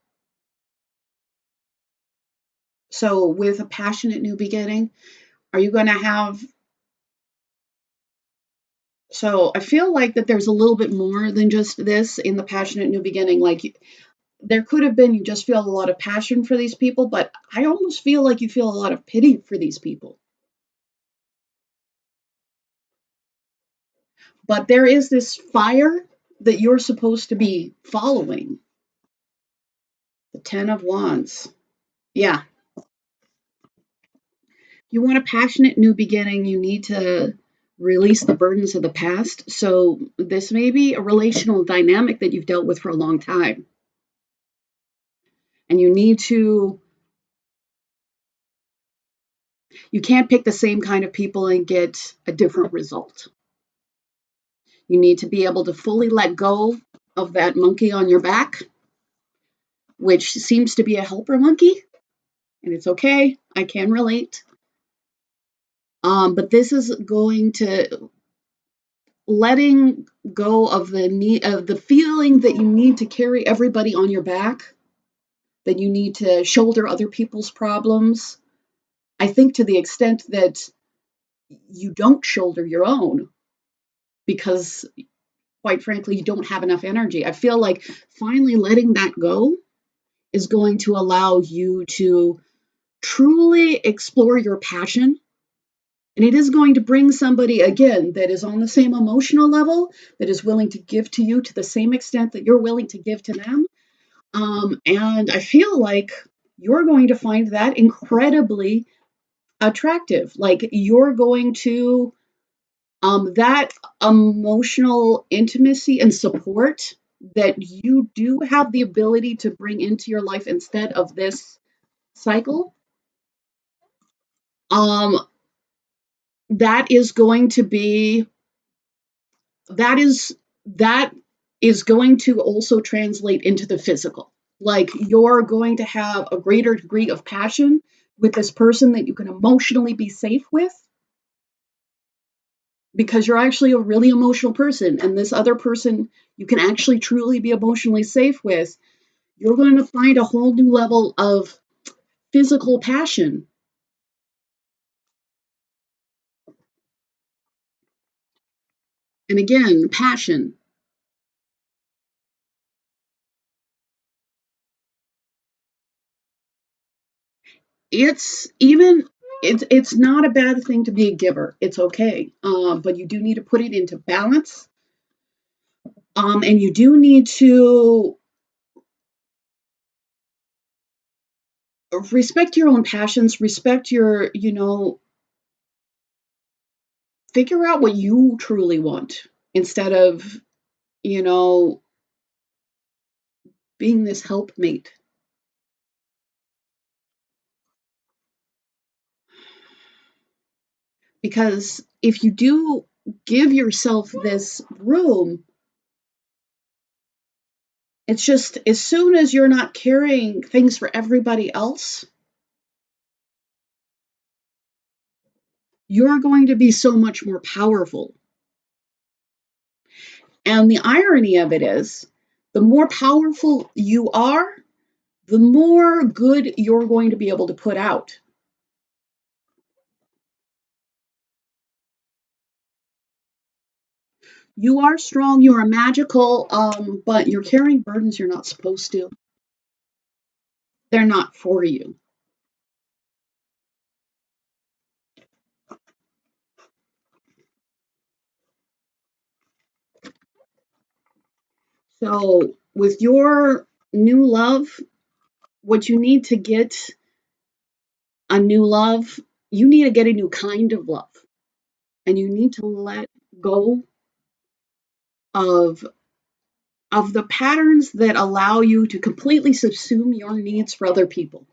so with a passionate new beginning, are you going to have, so I feel like that there's a little bit more than just this in the passionate new beginning. Like there could have been, you just feel a lot of passion for these people, but I almost feel like you feel a lot of pity for these people. But there is this fire that you're supposed to be following. The Ten of Wands. Yeah. You want a passionate new beginning, you need to release the burdens of the past. So this may be a relational dynamic that you've dealt with for a long time. And you can't pick the same kind of people and get a different result. You need to be able to fully let go of that monkey on your back, which seems to be a helper monkey. And it's okay. I can relate. But this is going to letting go of the feeling that you need to carry everybody on your back, that you need to shoulder other people's problems. I think to the extent that you don't shoulder your own because, quite frankly, you don't have enough energy. I feel like finally letting that go is going to allow you to truly explore your passion. And it is going to bring somebody, again, that is on the same emotional level, that is willing to give to you to the same extent that you're willing to give to them. And I feel like you're going to find that incredibly attractive. Like you're going to, that emotional intimacy and support that you do have the ability to bring into your life instead of this cycle, um, that is going to be that is that is going to also translate into the physical. Like you're going to have a greater degree of passion with this person that you can emotionally be safe with, because you're actually a really emotional person, and this other person you can actually truly be emotionally safe with. You're going to find a whole new level of physical passion. And again, passion. It's not a bad thing to be a giver. It's okay, but you do need to put it into balance, and you do need to respect your own passions. Respect your, figure out what you truly want instead of, you know, being this helpmate. Because if you do give yourself this room, it's just as soon as you're not carrying things for everybody else, you're going to be so much more powerful. And the irony of it is, the more powerful you are, the more good you're going to be able to put out. You are strong, you are magical, but you're carrying burdens you're not supposed to. They're not for you. So, with your new love, what you need to get a new love, you need to get a new kind of love. And you need to let go of the patterns that allow you to completely subsume your needs for other people.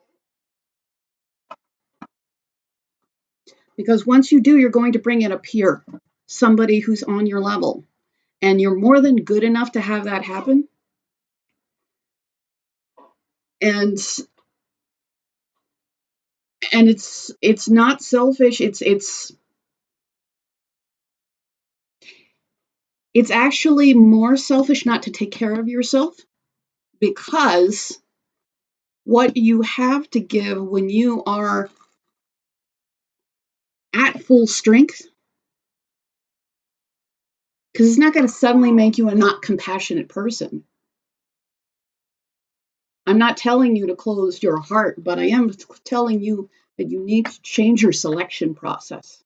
Because once you do, you're going to bring in a peer, somebody who's on your level. And you're more than good enough to have that happen. And it's not selfish. It's actually more selfish not to take care of yourself, because what you have to give when you are at full strength, because it's not going to suddenly make you a not compassionate person. I'm not telling you to close your heart, but I am telling you that you need to change your selection process.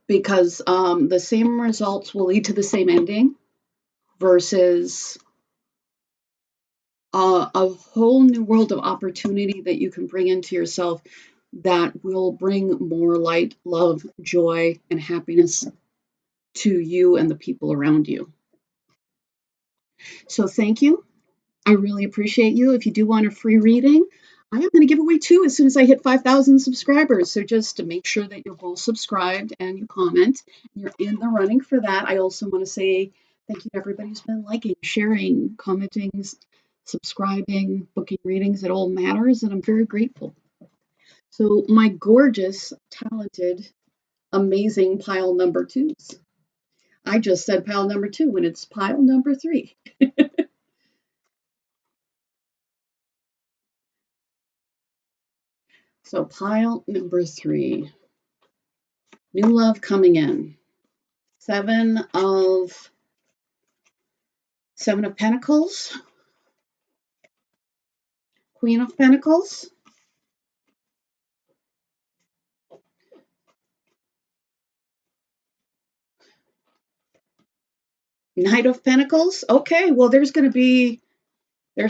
Because the same results will lead to the same ending versus a whole new world of opportunity that you can bring into yourself that will bring more light, love, joy, and happiness to you and the people around you. So thank you. I really appreciate you. If you do want a free reading, I am going to give away 2 as soon as I hit 5,000 subscribers. So just to make sure that you're both subscribed and you comment, you're in the running for that. I also want to say thank you to everybody who's been liking, sharing, commenting, subscribing, booking readings. It all matters, and I'm very grateful. So my gorgeous, talented, amazing pile number 2s. I just said pile number 2 when it's pile number 3. So pile number 3, new love coming in. 7 of Pentacles, Queen of Pentacles, Knight of Pentacles. Okay, well there's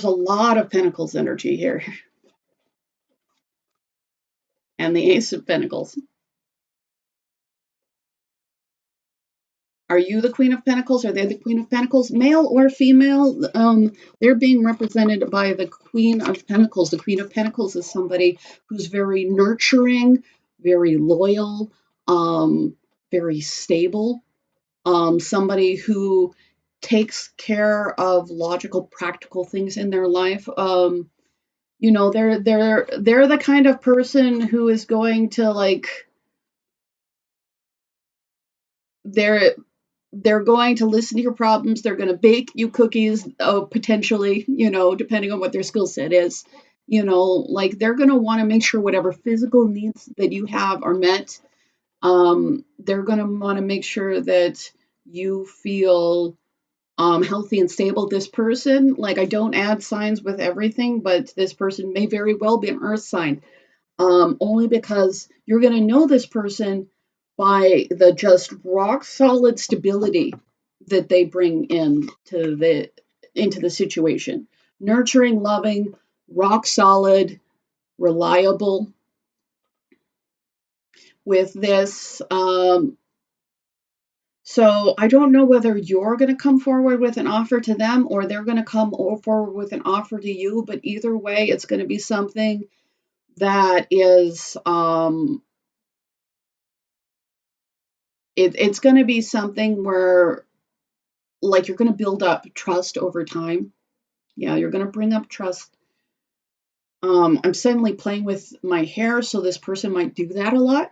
a lot of Pentacles energy here. And the Ace of Pentacles. Are you the Queen of Pentacles? Are they the Queen of Pentacles? Male or female, they're being represented by the Queen of Pentacles. The Queen of Pentacles is somebody who's very nurturing, very loyal, very stable, somebody who takes care of logical, practical things in their life. You know, they're the kind of person who is going to like they're going to listen to your problems. They're going to bake you cookies, potentially, you know, depending on what their skill set is. You know, like they're going to want to make sure whatever physical needs that you have are met. They're going to want to make sure that you feel healthy and stable. This person, like I don't add signs with everything, but this person may very well be an earth sign. Only because you're going to know this person by the just rock solid stability that they bring into the situation. Nurturing, loving, rock solid, reliable. With this, so I don't know whether you're going to come forward with an offer to them or they're going to come forward with an offer to you. But either way, it's going to be something that is it's going to be something where like you're going to build up trust over time. Yeah, you're going to bring up trust. I'm suddenly playing with my hair, so this person might do that a lot.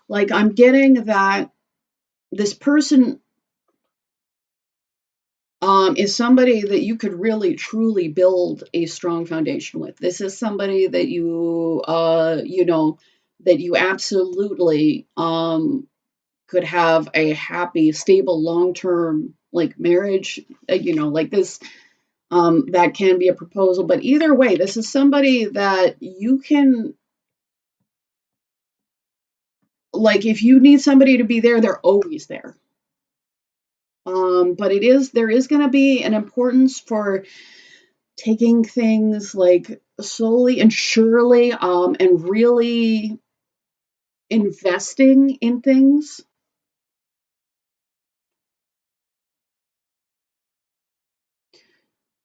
Like I'm getting that this person is somebody that you could really truly build a strong foundation with. This is somebody that you know, that you absolutely could have a happy, stable, long-term like marriage, you know, like this. That can be a proposal, but either way, this is somebody that you can, like, if you need somebody to be there, they're always there. But there is going to be an importance for taking things like slowly and surely, and really investing in things.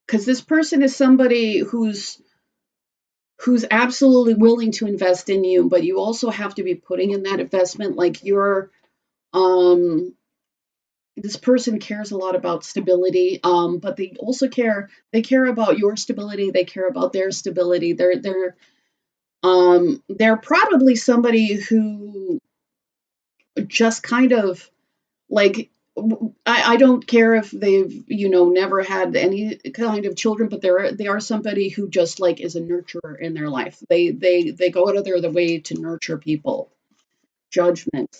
Because this person is somebody who's absolutely willing to invest in you, but you also have to be putting in that investment. Like um, this person cares a lot about stability, but they care about your stability. They care about their stability. They're probably somebody who just kind of like, I don't care if they've, you know, never had any kind of children, but they are somebody who just like is a nurturer in their life. They go out of their way to nurture people. Judgment.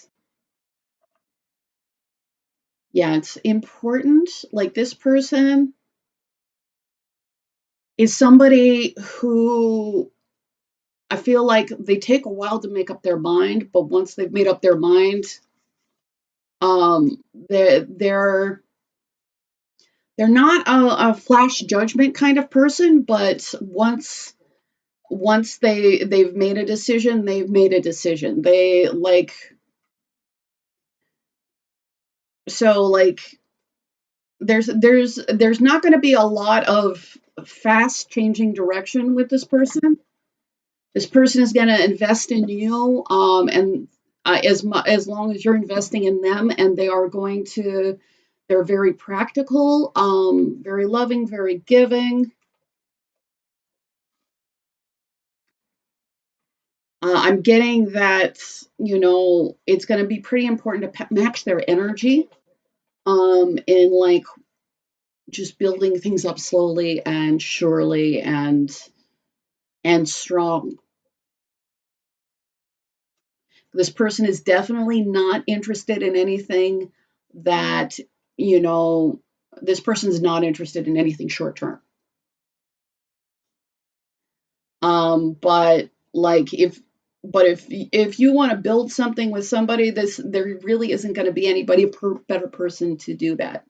Yeah, it's important. Like this person is somebody who I feel like they take a while to make up their mind, but once they've made up their mind, they're not a flash judgment kind of person, but once they've made a decision, they've made a decision. They like so like there's not going to be a lot of fast changing direction with this person. This person is going to invest in you, and as long as you're investing in them, and they're very practical, very loving, very giving. I'm getting that, you know, it's going to be pretty important to match their energy, in like just building things up slowly and surely and strong. This person is definitely not interested in anything that, you know, this person's not interested in anything short term. But like if you want to build something with somebody, there really isn't going to be anybody better person to do that.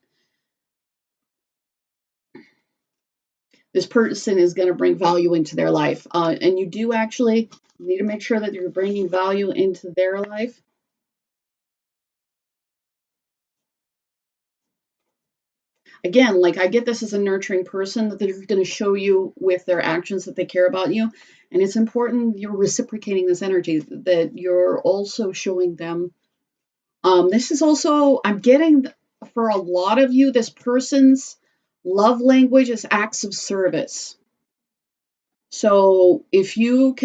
This person is going to bring value into their life, and you do actually need to make sure that you're bringing value into their life. again, like I get this as a nurturing person that they're going to show you with their actions that they care about you. And it's important you're reciprocating this energy, that you're also showing them. This is also, I'm getting for a lot of you, this person's love language is acts of service. So if you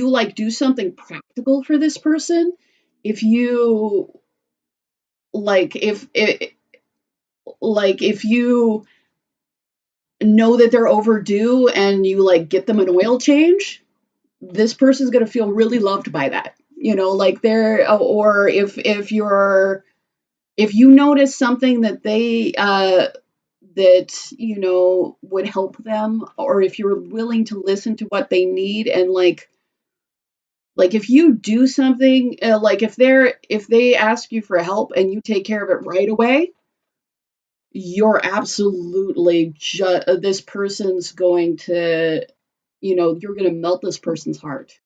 like do something practical for this person, if you like, if you know that they're overdue and you like get them an oil change, this person's going to feel really loved by that. You know, like they're, or if you notice something that they that you know would help them, or if you're willing to listen to what they need, and like if you do something, like if they ask you for help and you take care of it right away, you're absolutely this person's going to, you know, you're going to melt this person's heart.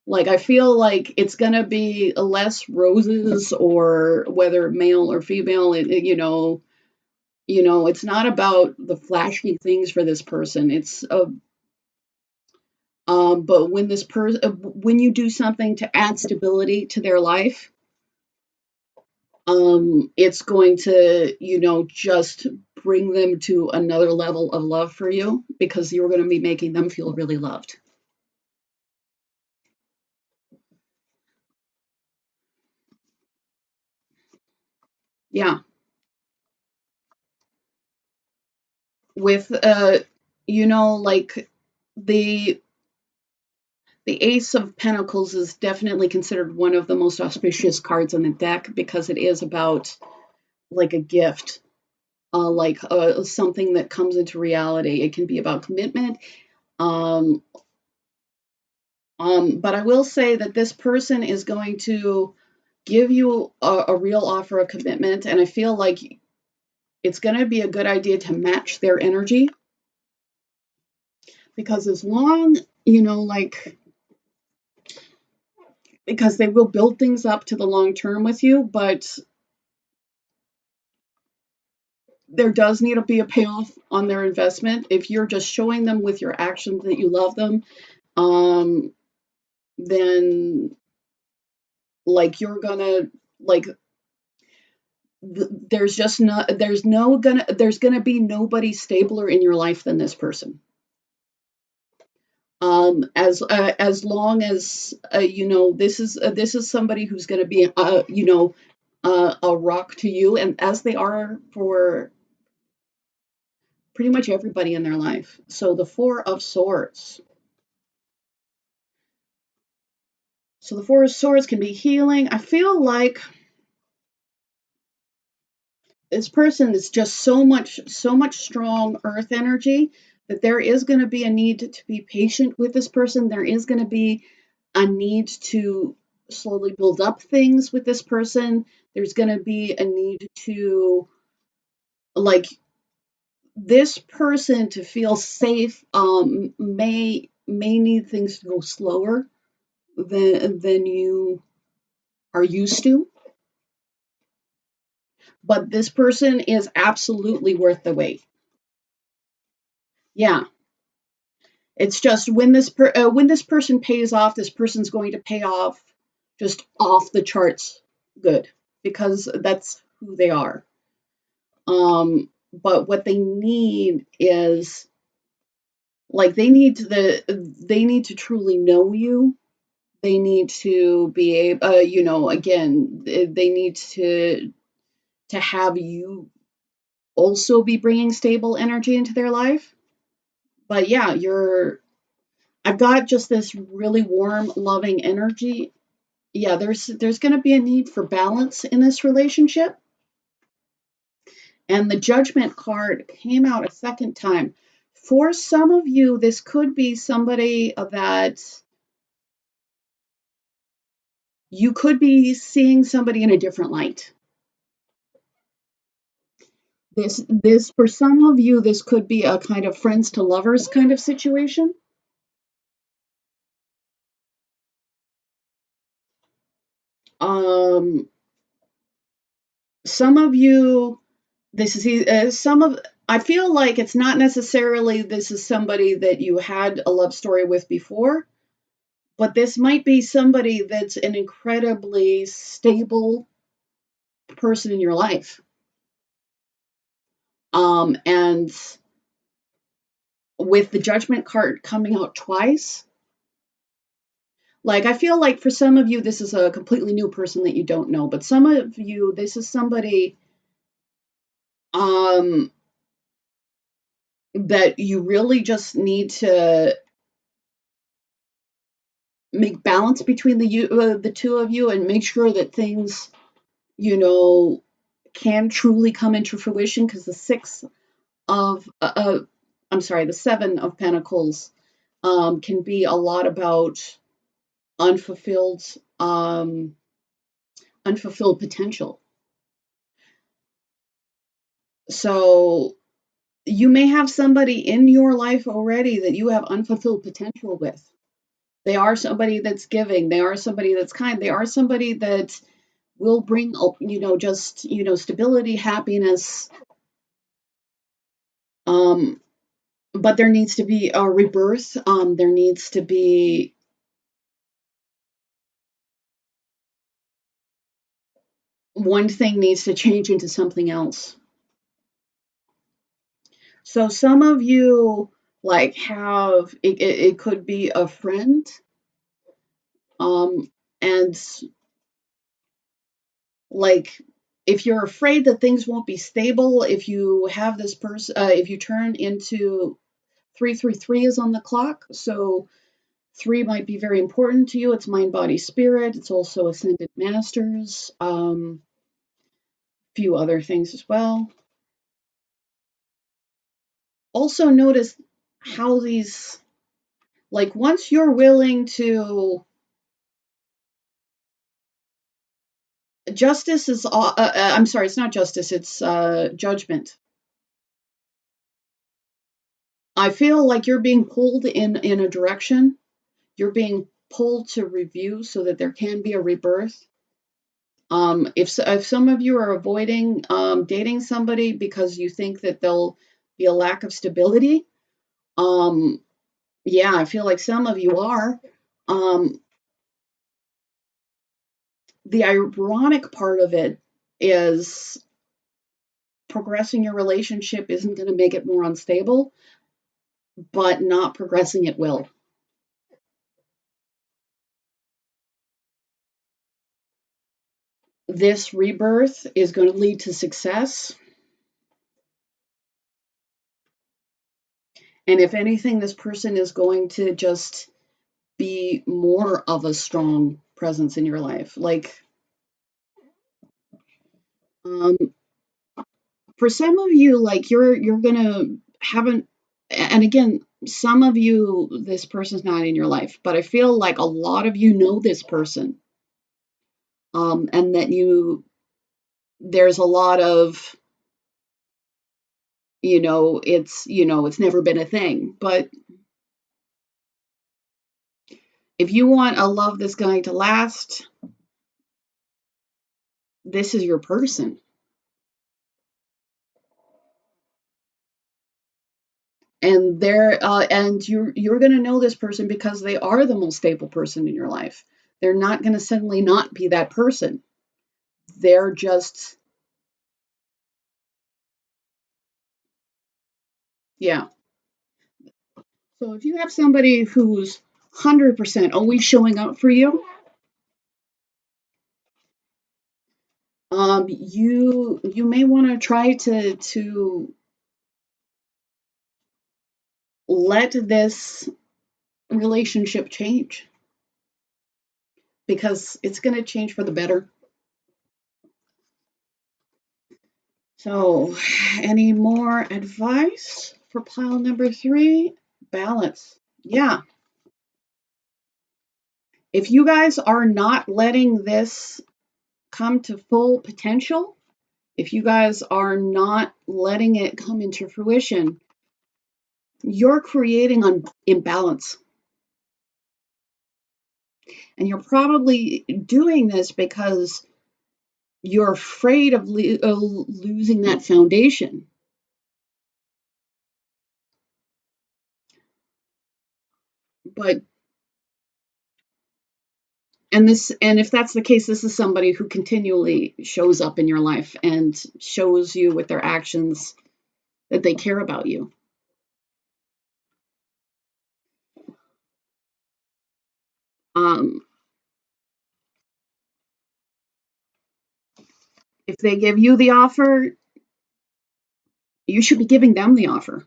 Like I feel like it's going to be less roses, or whether male or female, you know, it's not about the flashy things for this person. It's but when this person, when you do something to add stability to their life, it's going to, you know, just bring them to another level of love for you, because you're going to be making them feel really loved. Yeah. With, you know, like the the Ace of Pentacles is definitely considered one of the most auspicious cards on the deck, because it is about like a gift, like something that comes into reality. It can be about commitment. Um, but I will say that this person is going to give you a real offer of commitment, and I feel like it's going to be a good idea to match their energy, because as long, you know, like, because they will build things up to the long term with you, but there does need to be a payoff on their investment. If you're just showing them with your actions that you love them, um, then like you're gonna like there's just not there's gonna be nobody stabler in your life than this person. As long as you know, this is somebody who's going to be you know, a rock to you, and as they are for pretty much everybody in their life. So the Four of Swords. So the Four of Swords can be healing. I feel like this person is just so much strong earth energy, that there is going to be a need to be patient with this person. There is going to be a need to slowly build up things with this person. There's going to be a need to, like, this person to feel safe, may need things to go slower than you are used to. But this person is absolutely worth the wait. Yeah, it's just when this person pays off, this person's going to pay off just off the charts good, because that's who they are. But what they need is, like, they need to truly know you. They need to be able, you know, again, they need to have you also be bringing stable energy into their life. But yeah, I've got just this really warm, loving energy. Yeah, there's going to be a need for balance in this relationship. And the Judgment card came out a second time. For some of you, this could be somebody that you could be seeing somebody in a different light. This for some of you, this could be a kind of friends to lovers kind of situation. Um, some of you, this is I feel like it's not necessarily this is somebody that you had a love story with before, but this might be somebody that's an incredibly stable person in your life. And with the Judgment card coming out twice, like I feel like for some of you, this is a completely new person that you don't know, but some of you, this is somebody um, that you really just need to make balance between the two of you and make sure that things, you know, can truly come into fruition, because the of the 7 of Pentacles can be a lot about unfulfilled um, unfulfilled potential. So you may have somebody in your life already that you have unfulfilled potential with. They are somebody that's giving. They are somebody that's kind. They are somebody that will bring, just, stability, happiness. Um, but there needs to be a rebirth. There needs to be one thing needs to change into something else. So some of you like have it could be a friend, and like if you're afraid that things won't be stable, if you have this person, if you turn into 333 is on the clock, so 3 might be very important to you. It's mind, body, spirit. It's also Ascendant Masters, few other things as well. Also notice how these, like once you're willing to, justice is, I'm sorry, it's not justice, it's judgment. I feel like you're being pulled in a direction. You're being pulled to review so that there can be a rebirth. If some of you are avoiding dating somebody because you think that there'll be a lack of stability, um, yeah, I feel like some of you are. Um, the ironic part of it is progressing your relationship isn't going to make it more unstable, but not progressing it will. This rebirth is going to lead to success. And if anything, this person is going to just be more of a strong presence in your life. Like, um, for some of you, like you're gonna have an, and again, some of you, this person's not in your life, but I feel like a lot of you know this person, and that there's a lot of, it's never been a thing, but if you want a love that's going to last, this is your person. And you're going to know this person because they are the most stable person in your life. They're not going to suddenly not be that person. They're just, yeah. So if you have somebody who's 100% always showing up for you, you may want to try to let this relationship change, because it's going to change for the better. So, any more advice for pile number 3? Balance. Yeah. If you guys are not letting this come to full potential, if you guys are not letting it come into fruition, you're creating an imbalance. And you're probably doing this because you're afraid of losing that foundation. But and if that's the case, this is somebody who continually shows up in your life and shows you with their actions that they care about you. If they give you the offer, you should be giving them the offer.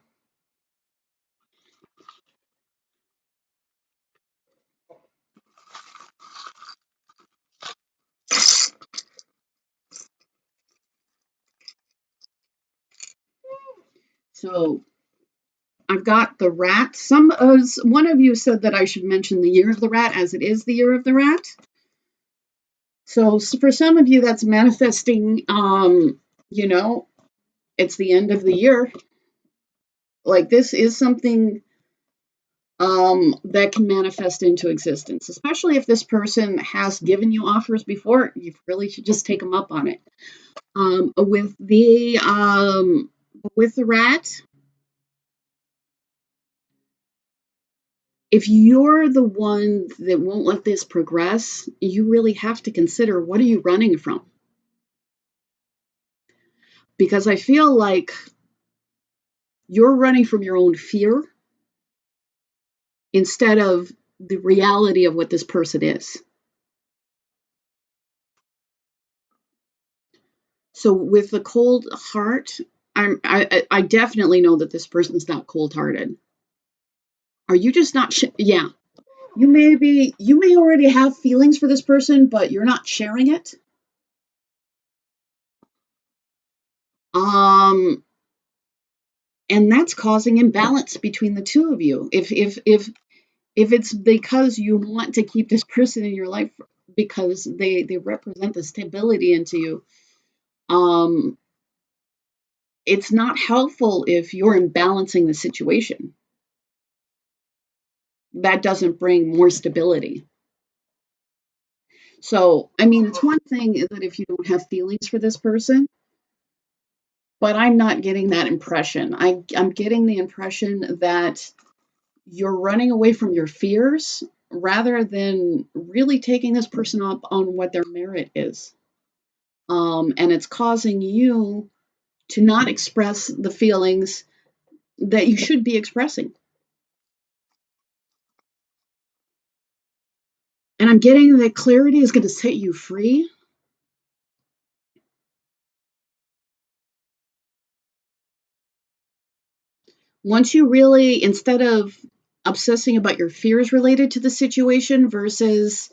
So I've got the rat. One of you said that I should mention the year of the rat, as it is the year of the rat. So for some of you, that's manifesting. It's the end of the year. Like, this is something that can manifest into existence, especially if this person has given you offers before. You really should just take them up on it. With the rat, if you're the one that won't let this progress, you really have to consider, what are you running from? Because I feel like you're running from your own fear instead of the reality of what this person is. So with the cold heart, I definitely know that this person is not cold-hearted. Are you just not? Yeah, you may already have feelings for this person, but you're not sharing it. And that's causing imbalance between the two of you. If it's because you want to keep this person in your life because they represent the stability into you, it's not helpful if you're imbalancing the situation. That doesn't bring more stability. So, I mean, it's one thing that if you don't have feelings for this person, but I'm not getting that impression. I'm getting the impression that you're running away from your fears rather than really taking this person up on what their merit is. And it's causing you to not express the feelings that you should be expressing. And I'm getting that clarity is going to set you free. Once you really, instead of obsessing about your fears related to the situation versus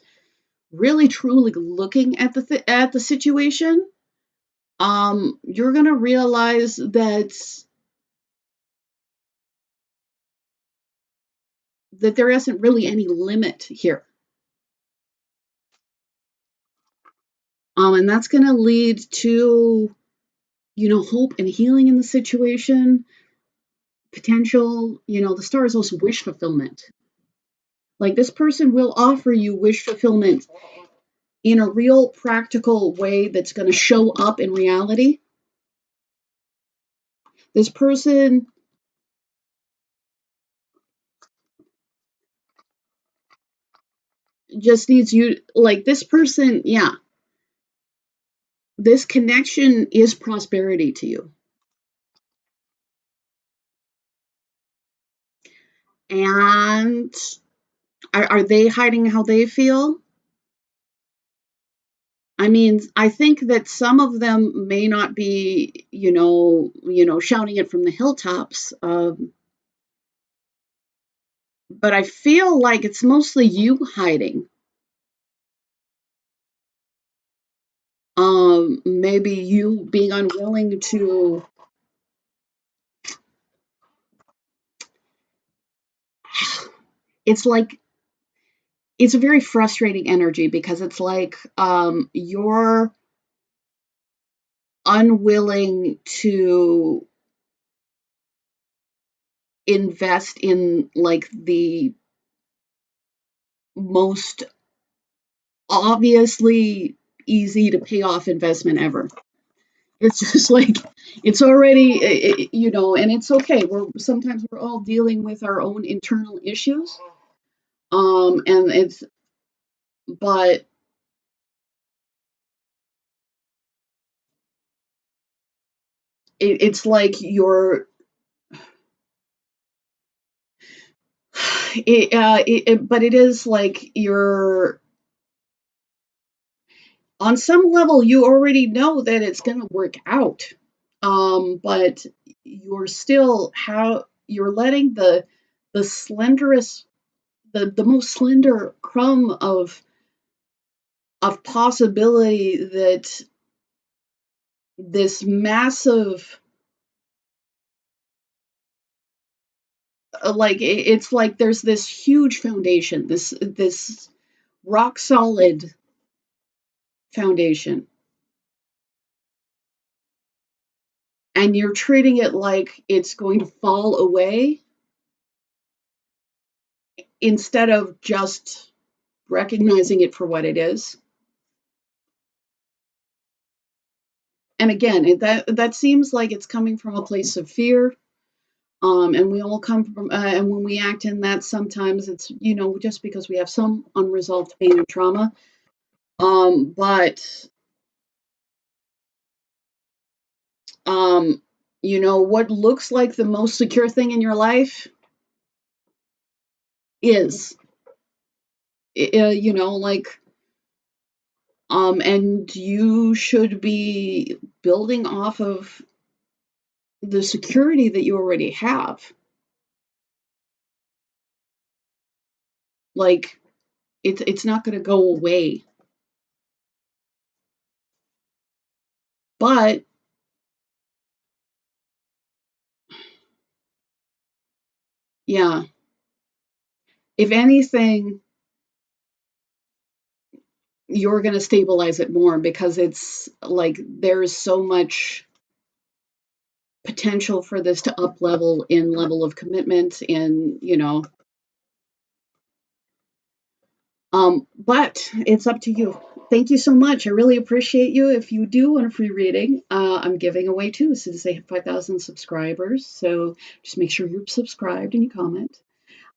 really truly looking at the situation, you're going to realize that there isn't really any limit here. And that's going to lead to, hope and healing in the situation, potential, the stars also wish fulfillment. Like, this person will offer you wish fulfillment in a real practical way that's going to show up in reality. This person just needs you, like, this person, yeah. This connection is prosperity to you. And are they hiding how they feel? I mean, I think that some of them may not be, shouting it from the hilltops. But I feel like it's mostly you hiding. Maybe you being unwilling to. It's like, it's a very frustrating energy because it's like you're unwilling to invest in, like, the most obviously easy to pay off investment ever. It's just like it's already, you know, and it's okay. Sometimes we're all dealing with our own internal issues, and but it's like but it is like you're on some level you already know that it's going to work out, but you're still how you're letting the slenderest the most slender crumb of possibility that this massive it's like there's this huge foundation, this rock solid foundation, and you're treating it like it's going to fall away instead of just recognizing it for what it is. And again, that seems like it's coming from a place of fear. And we all come from, and when we act in that, sometimes it's, you know, just because we have some unresolved pain and trauma. But, um, you know, what looks like the most secure thing in your life is, you know, like, and you should be building off of the security that you already have. Like, it's not going to go away. But yeah, if anything, you're going to stabilize it more because it's like there's so much potential for this to up level in level of commitment and, you know, but it's up to you. Thank you so much. I really appreciate you. If you do want a free reading, I'm giving away two since they have 5,000 subscribers. So just make sure you're subscribed and you comment.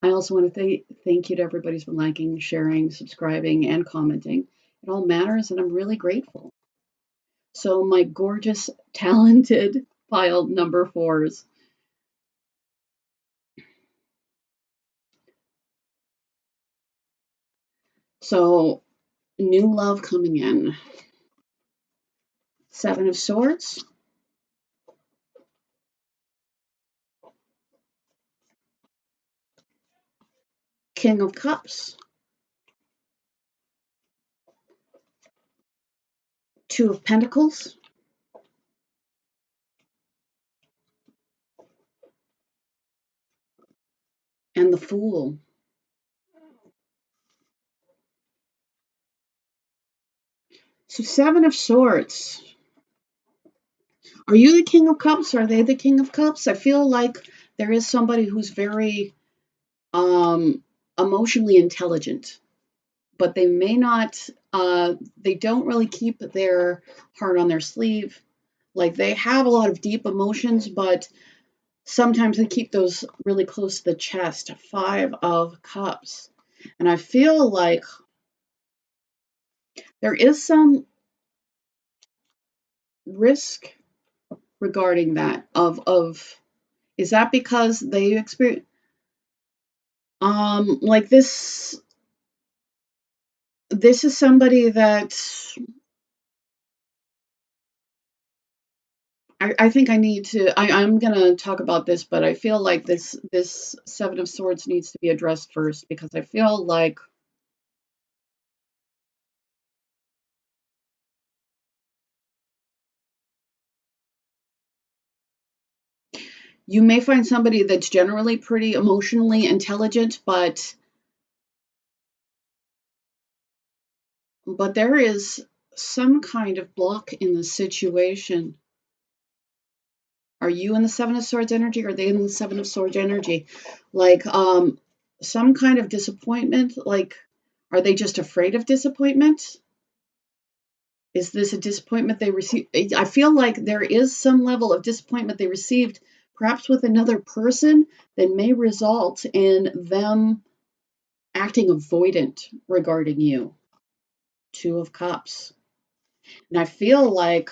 I also want to thank you to everybody who's been liking, sharing, subscribing, and commenting. It all matters, and I'm really grateful. So my gorgeous, talented pile number fours. So new love coming in. Seven of Swords. King of Cups. Two of Pentacles. And the Fool. So Seven of Swords. Are you the King of Cups? Are they the King of Cups? I feel like there is somebody who's very emotionally intelligent, but they may not, they don't really keep their heart on their sleeve. Like they have a lot of deep emotions, but sometimes they keep those really close to the chest. Five of Cups. And I feel like there is some risk regarding that of is that because they experience like this is somebody that I think I need to I'm gonna talk about this, but I feel like this Seven of Swords needs to be addressed first because I feel like you may find somebody that's generally pretty emotionally intelligent, but there is some kind of block in the situation. Are you in the Seven of Swords energy or are they in the Seven of Swords energy? Like some kind of disappointment, like are they just afraid of disappointment? Is this a disappointment they received? I feel like there is some level of disappointment they received, perhaps with another person, that may result in them acting avoidant regarding you. Two of Cups. And I feel like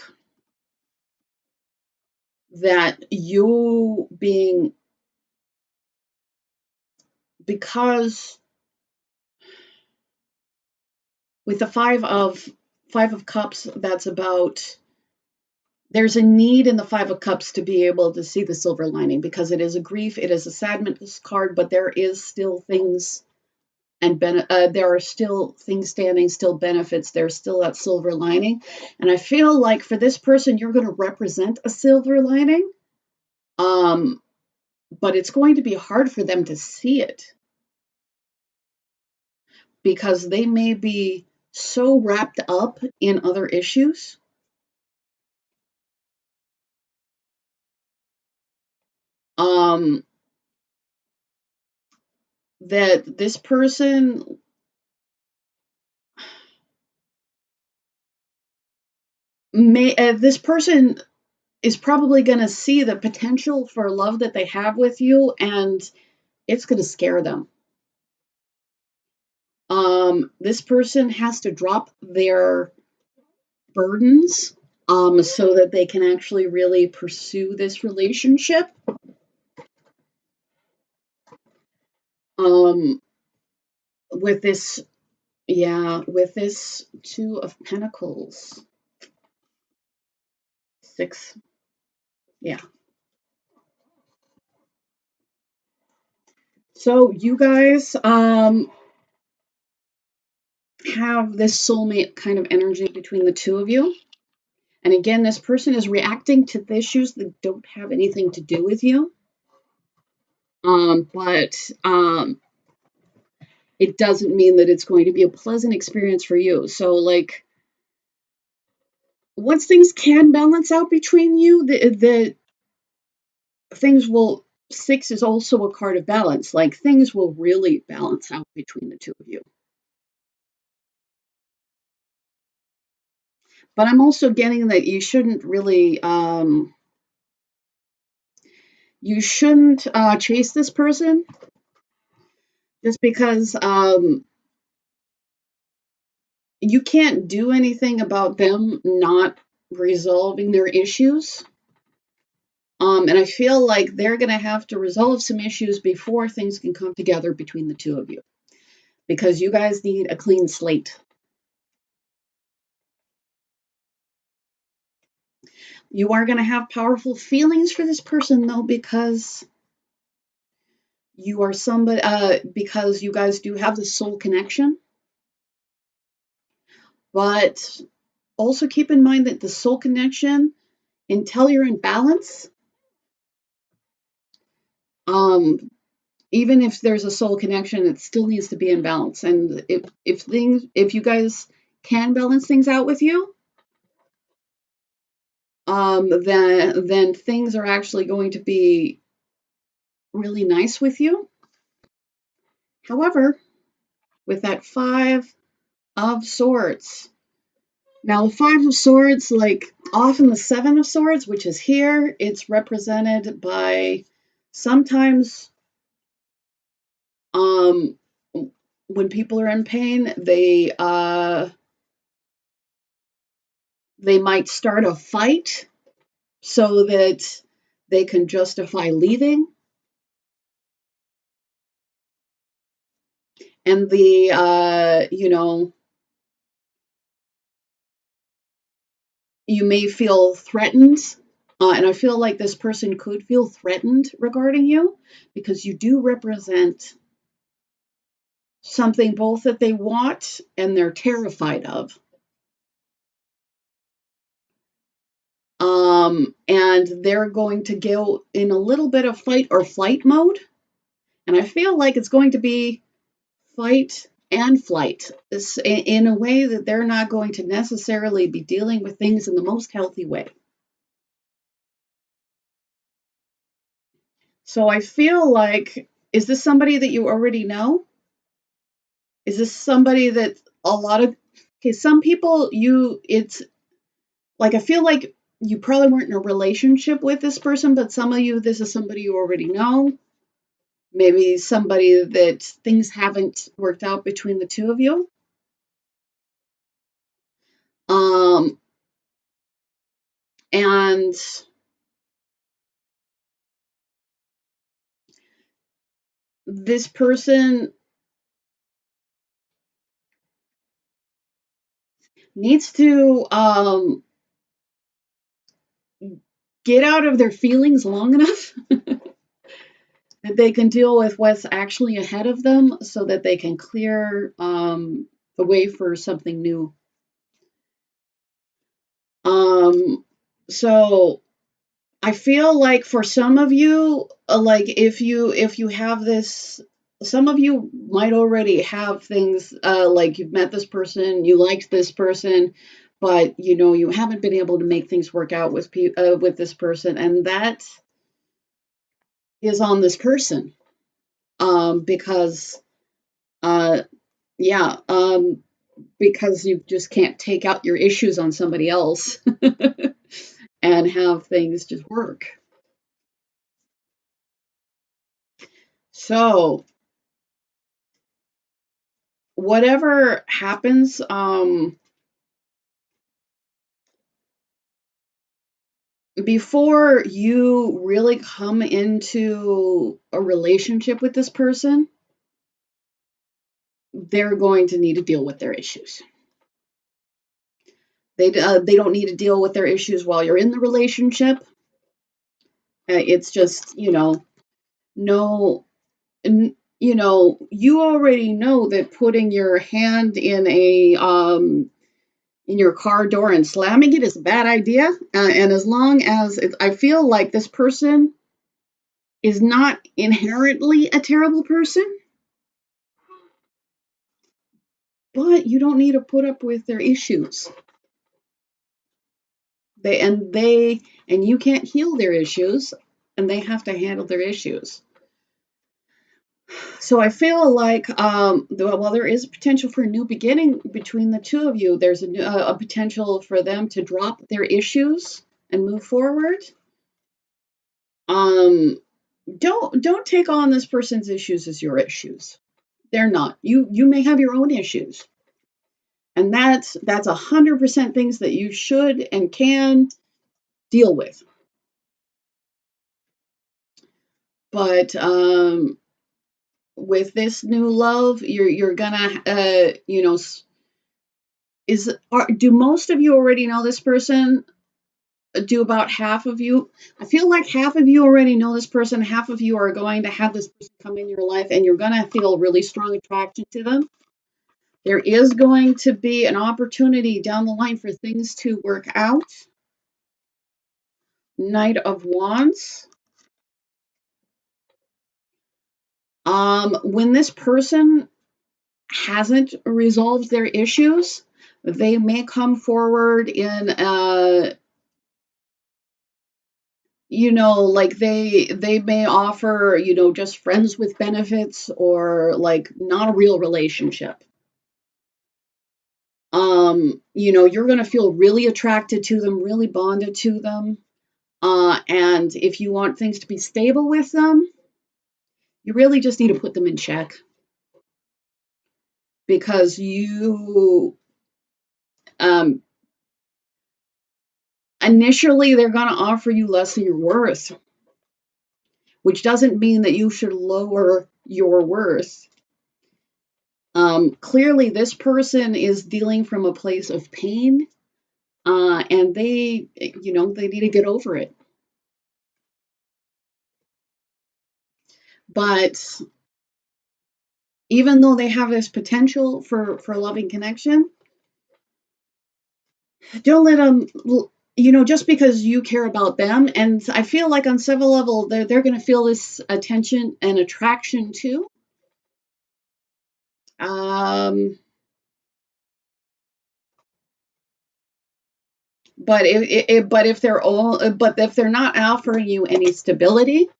that you being, because with the Five of Cups, that's about, there's a need in the Five of Cups to be able to see the silver lining, because it is a grief, it is a sadness card, but there is still things, and there are still things standing, still benefits, there's still that silver lining. And I feel like for this person, you're going to represent a silver lining, but it's going to be hard for them to see it, because they may be so wrapped up in other issues. That this person is probably going to see the potential for love that they have with you, and it's going to scare them. This person has to drop their burdens so that they can actually really pursue this relationship. With this, yeah, with this Two of Pentacles. 6, yeah. So you guys have this soulmate kind of energy between the two of you. And again, this person is reacting to the issues that don't have anything to do with you. But it doesn't mean that it's going to be a pleasant experience for you. So, like, once things can balance out between you, the things will. 6 is also a card of balance. Like, things will really balance out between the two of you. But I'm also getting that you shouldn't really, chase this person, just because you can't do anything about them not resolving their issues. And I feel like they're going to have to resolve some issues before things can come together between the two of you, because you guys need a clean slate. You are going to have powerful feelings for this person, though, because you are somebody, because you guys do have the soul connection. But also keep in mind that the soul connection, until you're in balance, even if there's a soul connection, it still needs to be in balance. And if you guys can balance things out with you, then things are actually going to be really nice with you. However, with that 5 of Swords, now the 5 of Swords, like often the 7 of Swords, which is here, it's represented by sometimes when people are in pain, they might start a fight so that they can justify leaving. And you may feel threatened. And I feel like this person could feel threatened regarding you, because you do represent something both that they want and they're terrified of. And they're going to go in a little bit of fight or flight mode. And I feel like it's going to be fight and flight, in a way that they're not going to necessarily be dealing with things in the most healthy way. So I feel like, is this somebody that you already know? Is this somebody that okay, some people, like, I feel like you probably weren't in a relationship with this person, but some of you, this is somebody you already know. Maybe somebody that things haven't worked out between the two of you. And this person needs to get out of their feelings long enough that they can deal with what's actually ahead of them so that they can clear the way for something new. So I feel like for some of you, like if you have this, some of you might already have things like you've met this person, you liked this person, but you know you haven't been able to make things work out with this person, and that is on this person because uh, yeah, because you just can't take out your issues on somebody else and have things just work. So whatever happens, before you really come into a relationship with this person, they're going to need to deal with their issues. They don't need to deal with their issues while you're in the relationship. It's just, no, you already know that putting your hand in your car door and slamming it is a bad idea. And as long as I feel like this person is not inherently a terrible person, but you don't need to put up with their issues. And you can't heal their issues, and they have to handle their issues. So I feel like while there is a potential for a new beginning between the two of you, there's a potential for them to drop their issues and move forward. Don't take on this person's issues as your issues. They're not. You may have your own issues, and that's 100% things that you should and can deal with. But with this new love, you're gonna do most of you already know this person? Do about half of you? I feel like half of you already know this person. Half of you are going to have this person come in your life, and you're gonna feel really strong attraction to them. There is going to be an opportunity down the line for things to work out. Knight of Wands. When this person hasn't resolved their issues, they may come forward in like they may offer, just friends with benefits, or like not a real relationship. You're going to feel really attracted to them, really bonded to them. And if you want things to be stable with them, you really just need to put them in check, because initially they're going to offer you less than your worth, which doesn't mean that you should lower your worth. Clearly, this person is dealing from a place of pain, and they need to get over it. But even though they have this potential for loving connection, don't let them, just because you care about them. And I feel like on several levels, they're going to feel this attention and attraction too. But if they're not offering you any stability,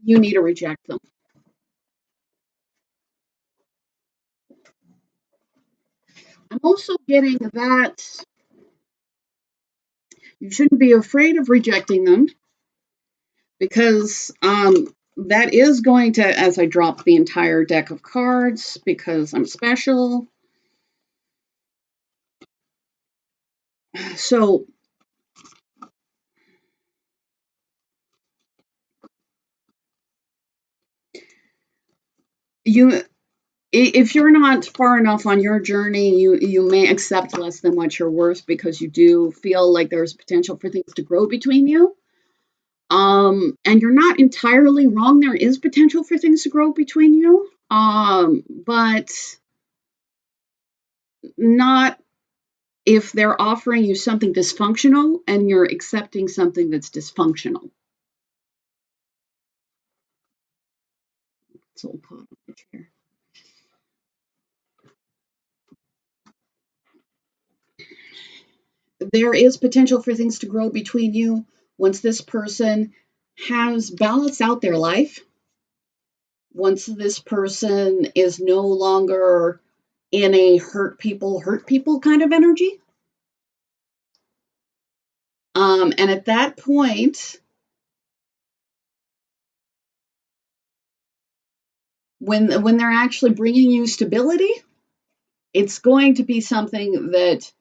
you need to reject them. I'm also getting that you shouldn't be afraid of rejecting them, because that is going to, as I drop the entire deck of cards because I'm special. So you, if you're not far enough on your journey, you may accept less than what you're worth, because you do feel like there's potential for things to grow between you. And you're not entirely wrong. There is potential for things to grow between you. But not if they're offering you something dysfunctional and you're accepting something that's dysfunctional. Soul pot on the chair. There is potential for things to grow between you once this person has balanced out their life. Once this person is no longer in a hurt people kind of energy. And at that point, when they're actually bringing you stability, it's going to be something that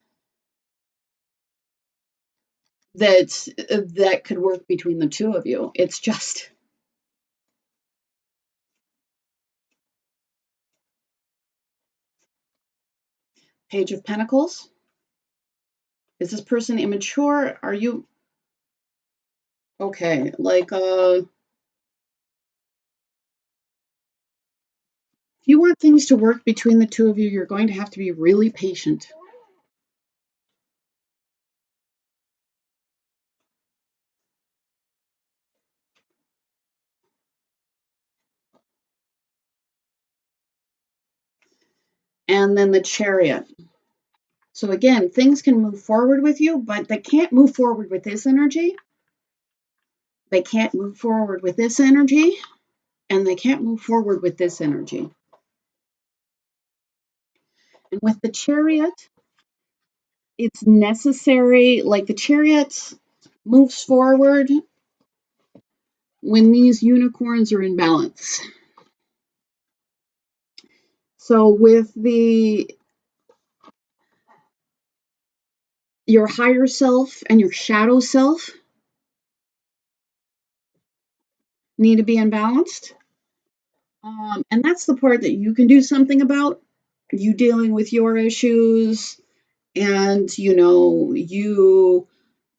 could work between the two of you. It's just Page of Pentacles. Is this person immature? Are you okay? Like if you want things to work between the two of you, you're going to have to be really patient. And then the Chariot. So again, things can move forward with you, but they can't move forward with this energy. They can't move forward with this energy, and they can't move forward with this energy. And with the Chariot, it's necessary, like the Chariot moves forward when these unicorns are in balance. So with your higher self and your shadow self need to be imbalanced. And that's the part that you can do something about. You dealing with your issues, and you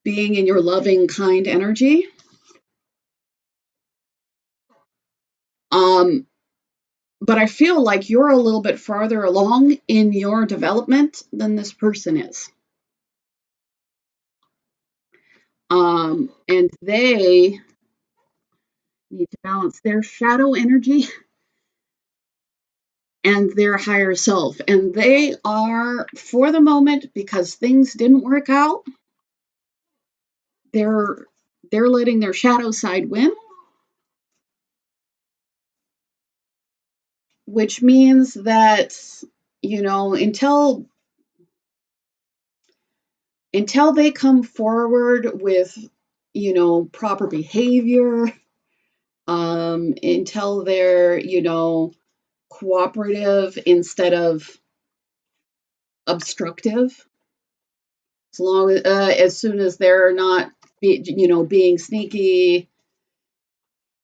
being in your loving, kind energy. But I feel like you're a little bit farther along in your development than this person is. And they need to balance their shadow energy and their higher self. And they are, for the moment, because things didn't work out, they're letting their shadow side win, which means that, until they come forward with, proper behavior, until they're, cooperative instead of obstructive, as soon as they're not, being sneaky,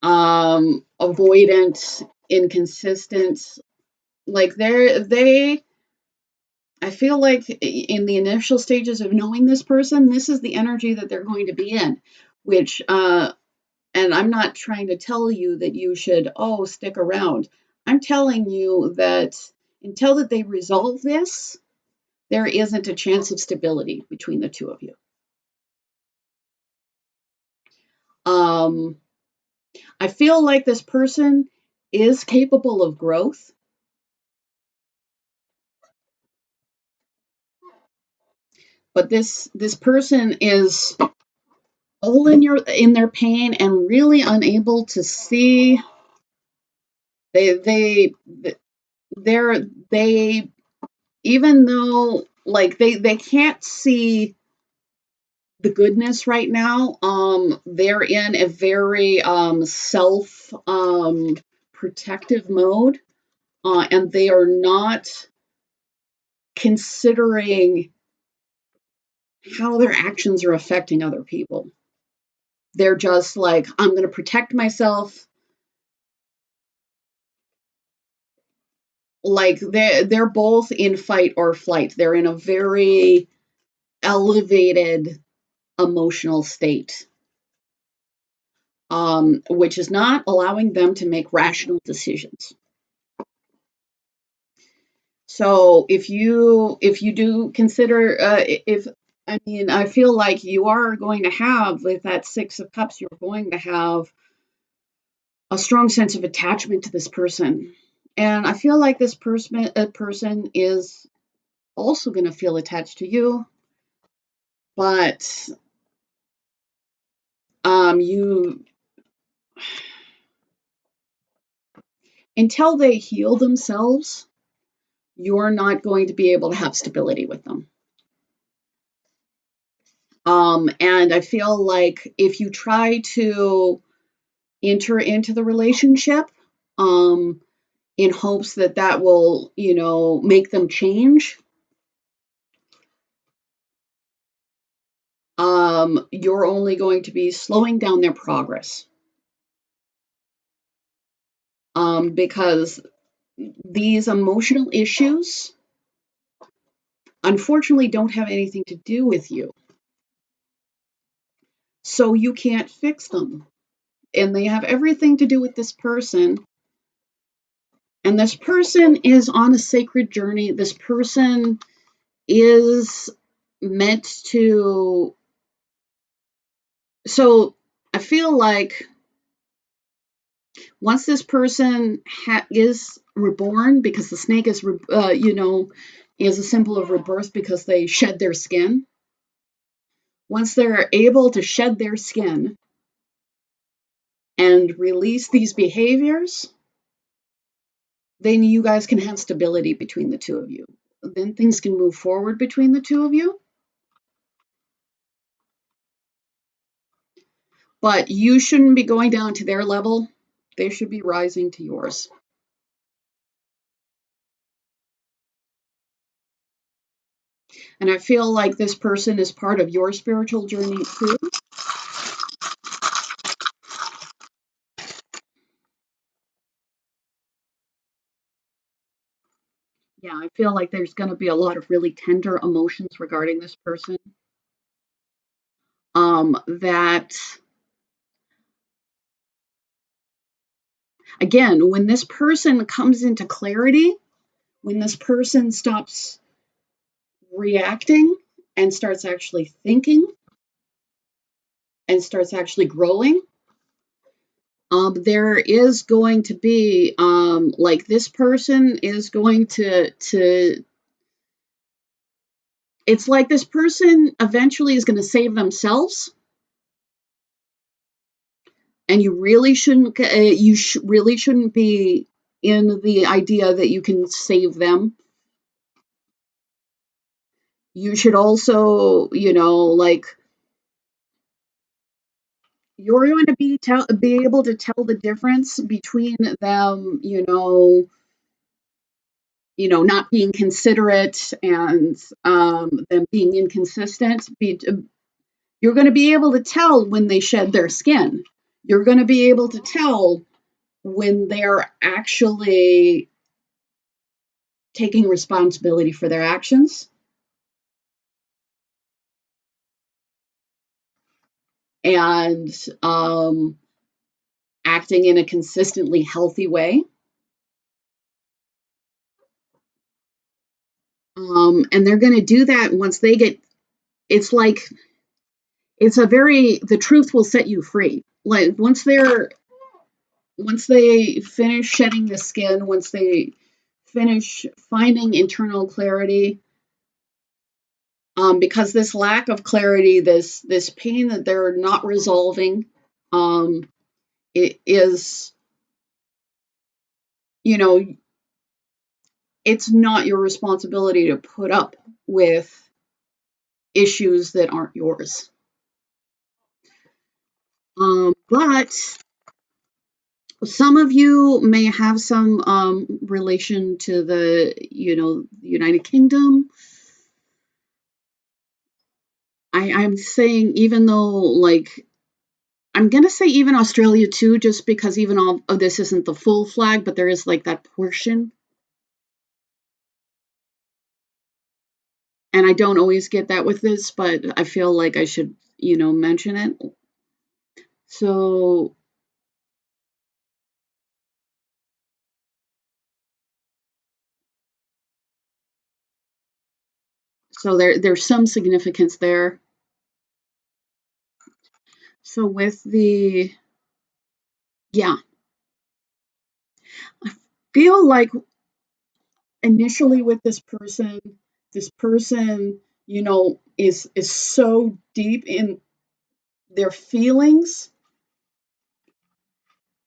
avoidant, inconsistent, like I feel like in the initial stages of knowing this person, this is the energy that they're going to be in, which, and I'm not trying to tell you that you should, stick around. I'm telling you that until that they resolve this, there isn't a chance of stability between the two of you. I feel like this person is capable of growth. But this person is all in their pain and really unable to see. They even though like they can't see the goodness right now, they're in a very self protective mode, and they are not considering how their actions are affecting other people. They're just like, I'm going to protect myself. Like they're both in fight or flight. They're in a very elevated emotional state, which is not allowing them to make rational decisions. So if you do consider, if I mean, I feel like you are going to have, with that Six of Cups, you're going to have a strong sense of attachment to this person. And I feel like this person is also going to feel attached to you, but you, until they heal themselves, you're not going to be able to have stability with them. And I feel like if you try to enter into the relationship, in hopes that that will, make them change, you're only going to be slowing down their progress. Because these emotional issues, unfortunately, don't have anything to do with you. So you can't fix them. And they have everything to do with this person. And this person is on a sacred journey. This person is meant to. So I feel like once this person is reborn, because the snake is, is a symbol of rebirth because they shed their skin. Once they're able to shed their skin and release these behaviors, then you guys can have stability between the two of you. Then things can move forward between the two of you. But you shouldn't be going down to their level. They should be rising to yours. And I feel like this person is part of your spiritual journey too. Yeah, I feel like there's going to be a lot of really tender emotions regarding this person. That, again, when this person comes into clarity, when this person stops reacting and starts actually thinking and starts actually growing, there is going to be, like, this person is going to it's like this person eventually is going to save themselves, and you really shouldn't really shouldn't be in the idea that you can save them. You should also, like, you're going to be able to tell the difference between them, not being considerate and them being inconsistent. You're going to be able to tell when they shed their skin. You're going to be able to tell when they're actually taking responsibility for their actions and acting in a consistently healthy way. And they're going to do that once they get, it's like, the truth will set you free. Like, once they finish shedding the skin, once they finish finding internal clarity, because this lack of clarity, this pain that they're not resolving, it is, you know, it's not your responsibility to put up with issues that aren't yours. But some of you may have some relation to the, United Kingdom. I'm saying, even though, like, I'm going to say even Australia too, just because even all of this isn't the full flag, but there is like that portion. And I don't always get that with this, but I feel like I should, mention it. So there's some significance there. So with yeah, I feel like initially with this person, is so deep in their feelings,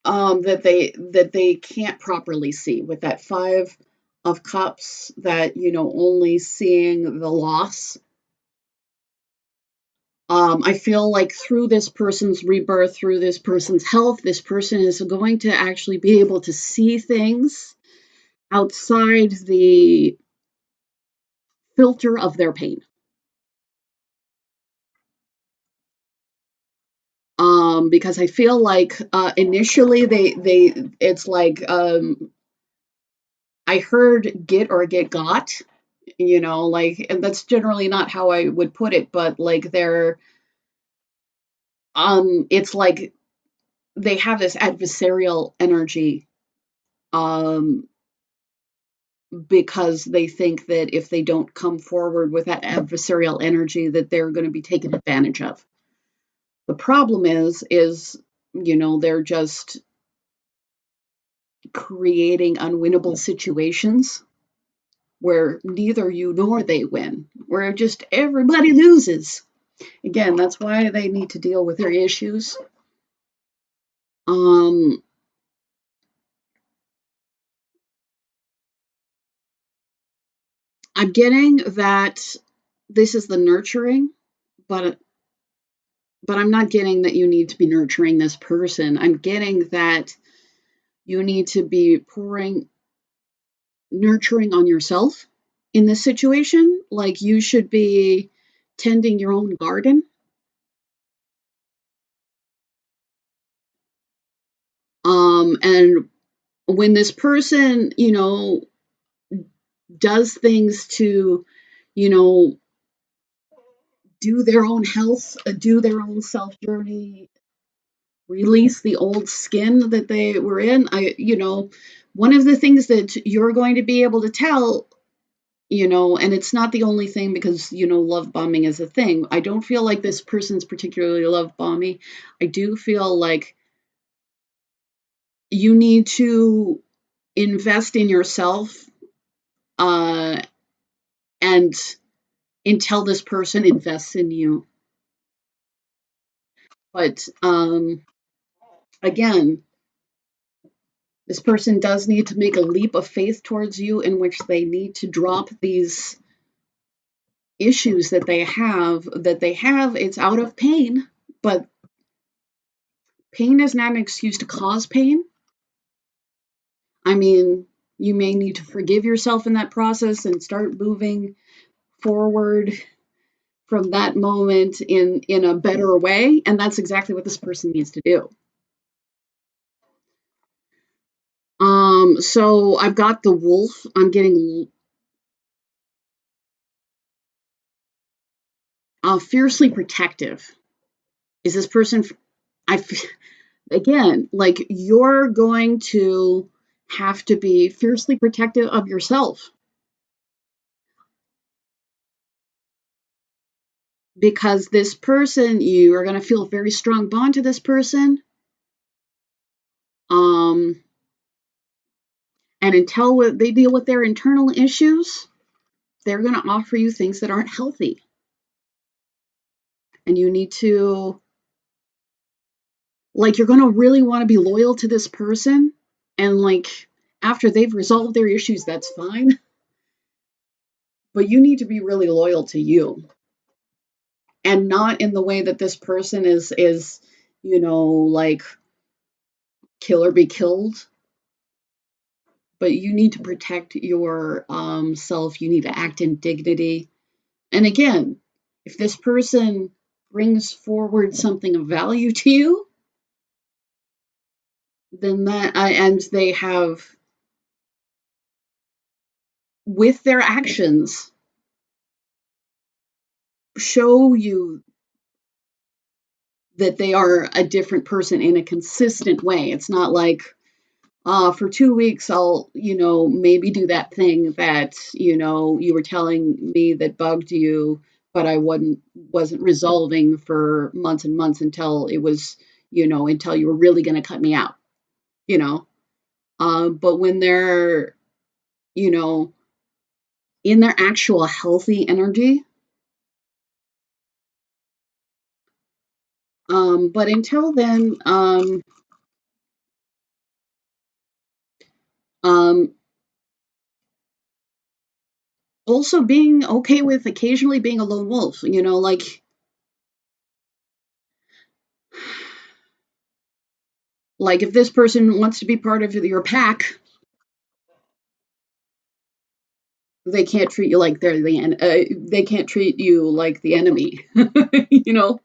that they can't properly see, with that 5 of Cups, that only seeing the loss. I feel like through this person's rebirth, through this person's health, this person is going to actually be able to see things outside the filter of their pain. Because I feel like initially it's like, I heard get or get got, like, and that's generally not how I would put it, but like it's like they have this adversarial energy, um, because they think that if they don't come forward with that adversarial energy, that they're going to be taken advantage of. The problem is they're just creating unwinnable situations where neither you nor they win, where just everybody loses. Again, that's why they need to deal with their issues. I'm getting that this is the nurturing, but I'm not getting that you need to be nurturing this person. I'm getting that you need to be nurturing on yourself in this situation. Like, you should be tending your own garden. And when this person, does things to, you know, do their own health, do their own self journey, release the old skin that they were in. One of the things that you're going to be able to tell, and it's not the only thing, because, love bombing is a thing. I don't feel like this person's particularly love bombing. I do feel like you need to invest in yourself, uh, and until this person invests in you. But again, this person does need to make a leap of faith towards you, in which they need to drop these issues that they have. It's out of pain, but pain is not an excuse to cause pain. I mean, you may need to forgive yourself in that process and start moving forward from that moment in a better way, and that's exactly what this person needs to do. So I've got the wolf. I'm getting fiercely protective. Is this person? I Again, like, you're going to have to be fiercely protective of yourself, because this person, you are going to feel a very strong bond to this person. And until they deal with their internal issues, they're going to offer you things that aren't healthy. And you need to, like, you're going to really want to be loyal to this person. And, like, after they've resolved their issues, that's fine. but you need to be really loyal to you, and not in the way that this person is, like kill or be killed, but you need to protect your self. You need to act in dignity. And again, if this person brings forward something of value to you, then and they have, with their actions, show you that they are a different person in a consistent way. It's not like, for 2 weeks, I'll, maybe do that thing that, you were telling me that bugged you, but I wasn't resolving for months and months until it was, until you were really going to cut me out, you know. But when they're, you know, in their actual healthy energy, but until then, um, also being okay with occasionally being a lone wolf, like if this person wants to be part of your pack, they can't treat you like they're they can't treat you like the enemy, you know.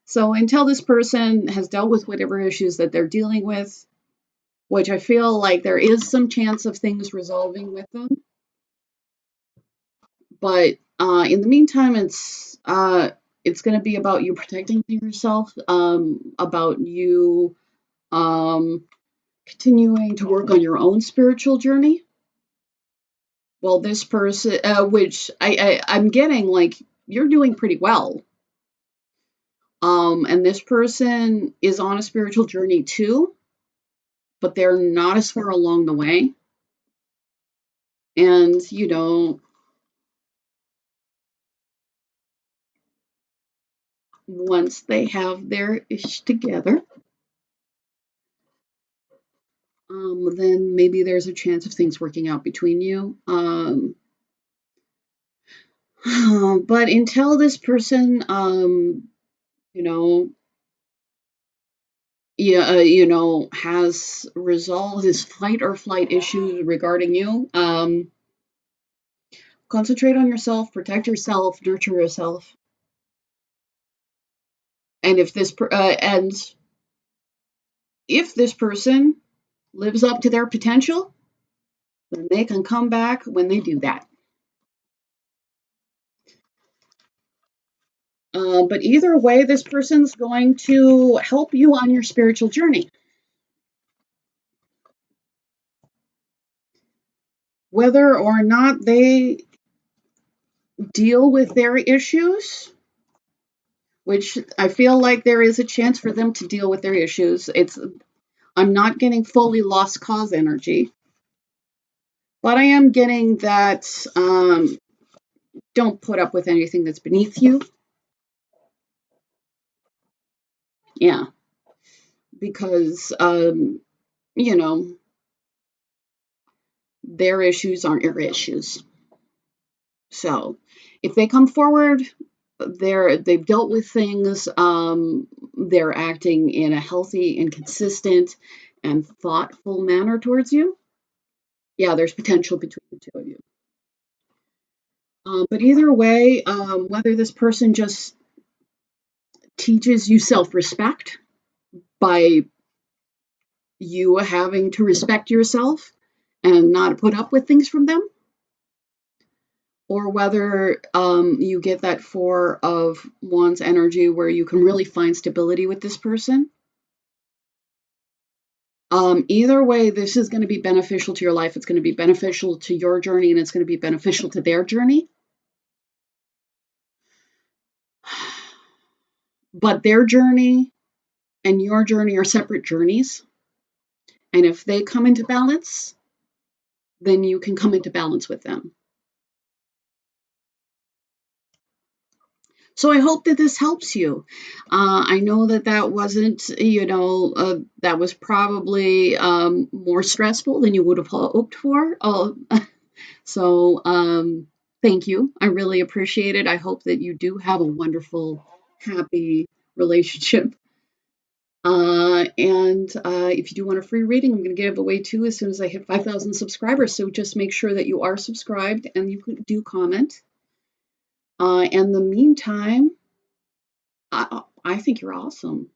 So until this person has dealt with whatever issues that they're dealing with, which I feel like there is some chance of things resolving with them, but in the meantime, it's going to be about you protecting yourself, about you continuing to work on your own spiritual journey. Well, this person, which I'm getting, like, you're doing pretty well. And this person is on a spiritual journey too, but they're not as far along the way. And, once they have their ish together, then maybe there's a chance of things working out between you. But until this person, you know, yeah, has resolved his fight or flight issues regarding you, concentrate on yourself, protect yourself, nurture yourself. And if this person lives up to their potential, then they can come back when they do that. But either way, this person's going to help you on your spiritual journey. Whether or not they deal with their issues, which I feel like there is a chance for them to deal with their issues. I'm not getting fully lost cause energy, but I am getting that, don't put up with anything that's beneath you. Yeah, because their issues aren't your issues. So if they come forward, they've dealt with things, they're acting in a healthy and consistent and thoughtful manner towards you, yeah, there's potential between the two of you. But either way, whether this person just teaches you self-respect by you having to respect yourself and not put up with things from them, or whether you get that Four of Wands energy where you can really find stability with this person. Either way, this is going to be beneficial to your life. It's going to be beneficial to your journey, and it's going to be beneficial to their journey. But their journey and your journey are separate journeys. And if they come into balance, then you can come into balance with them. So I hope that this helps you. I know that wasn't, that was probably more stressful than you would have hoped for. So Thank you. I really appreciate it. I hope that you do have a wonderful, happy relationship. And if you do want a free reading, I'm going to give away two as soon as I hit 5,000 subscribers. So just make sure that you are subscribed and you do comment. In the meantime, I think you're awesome.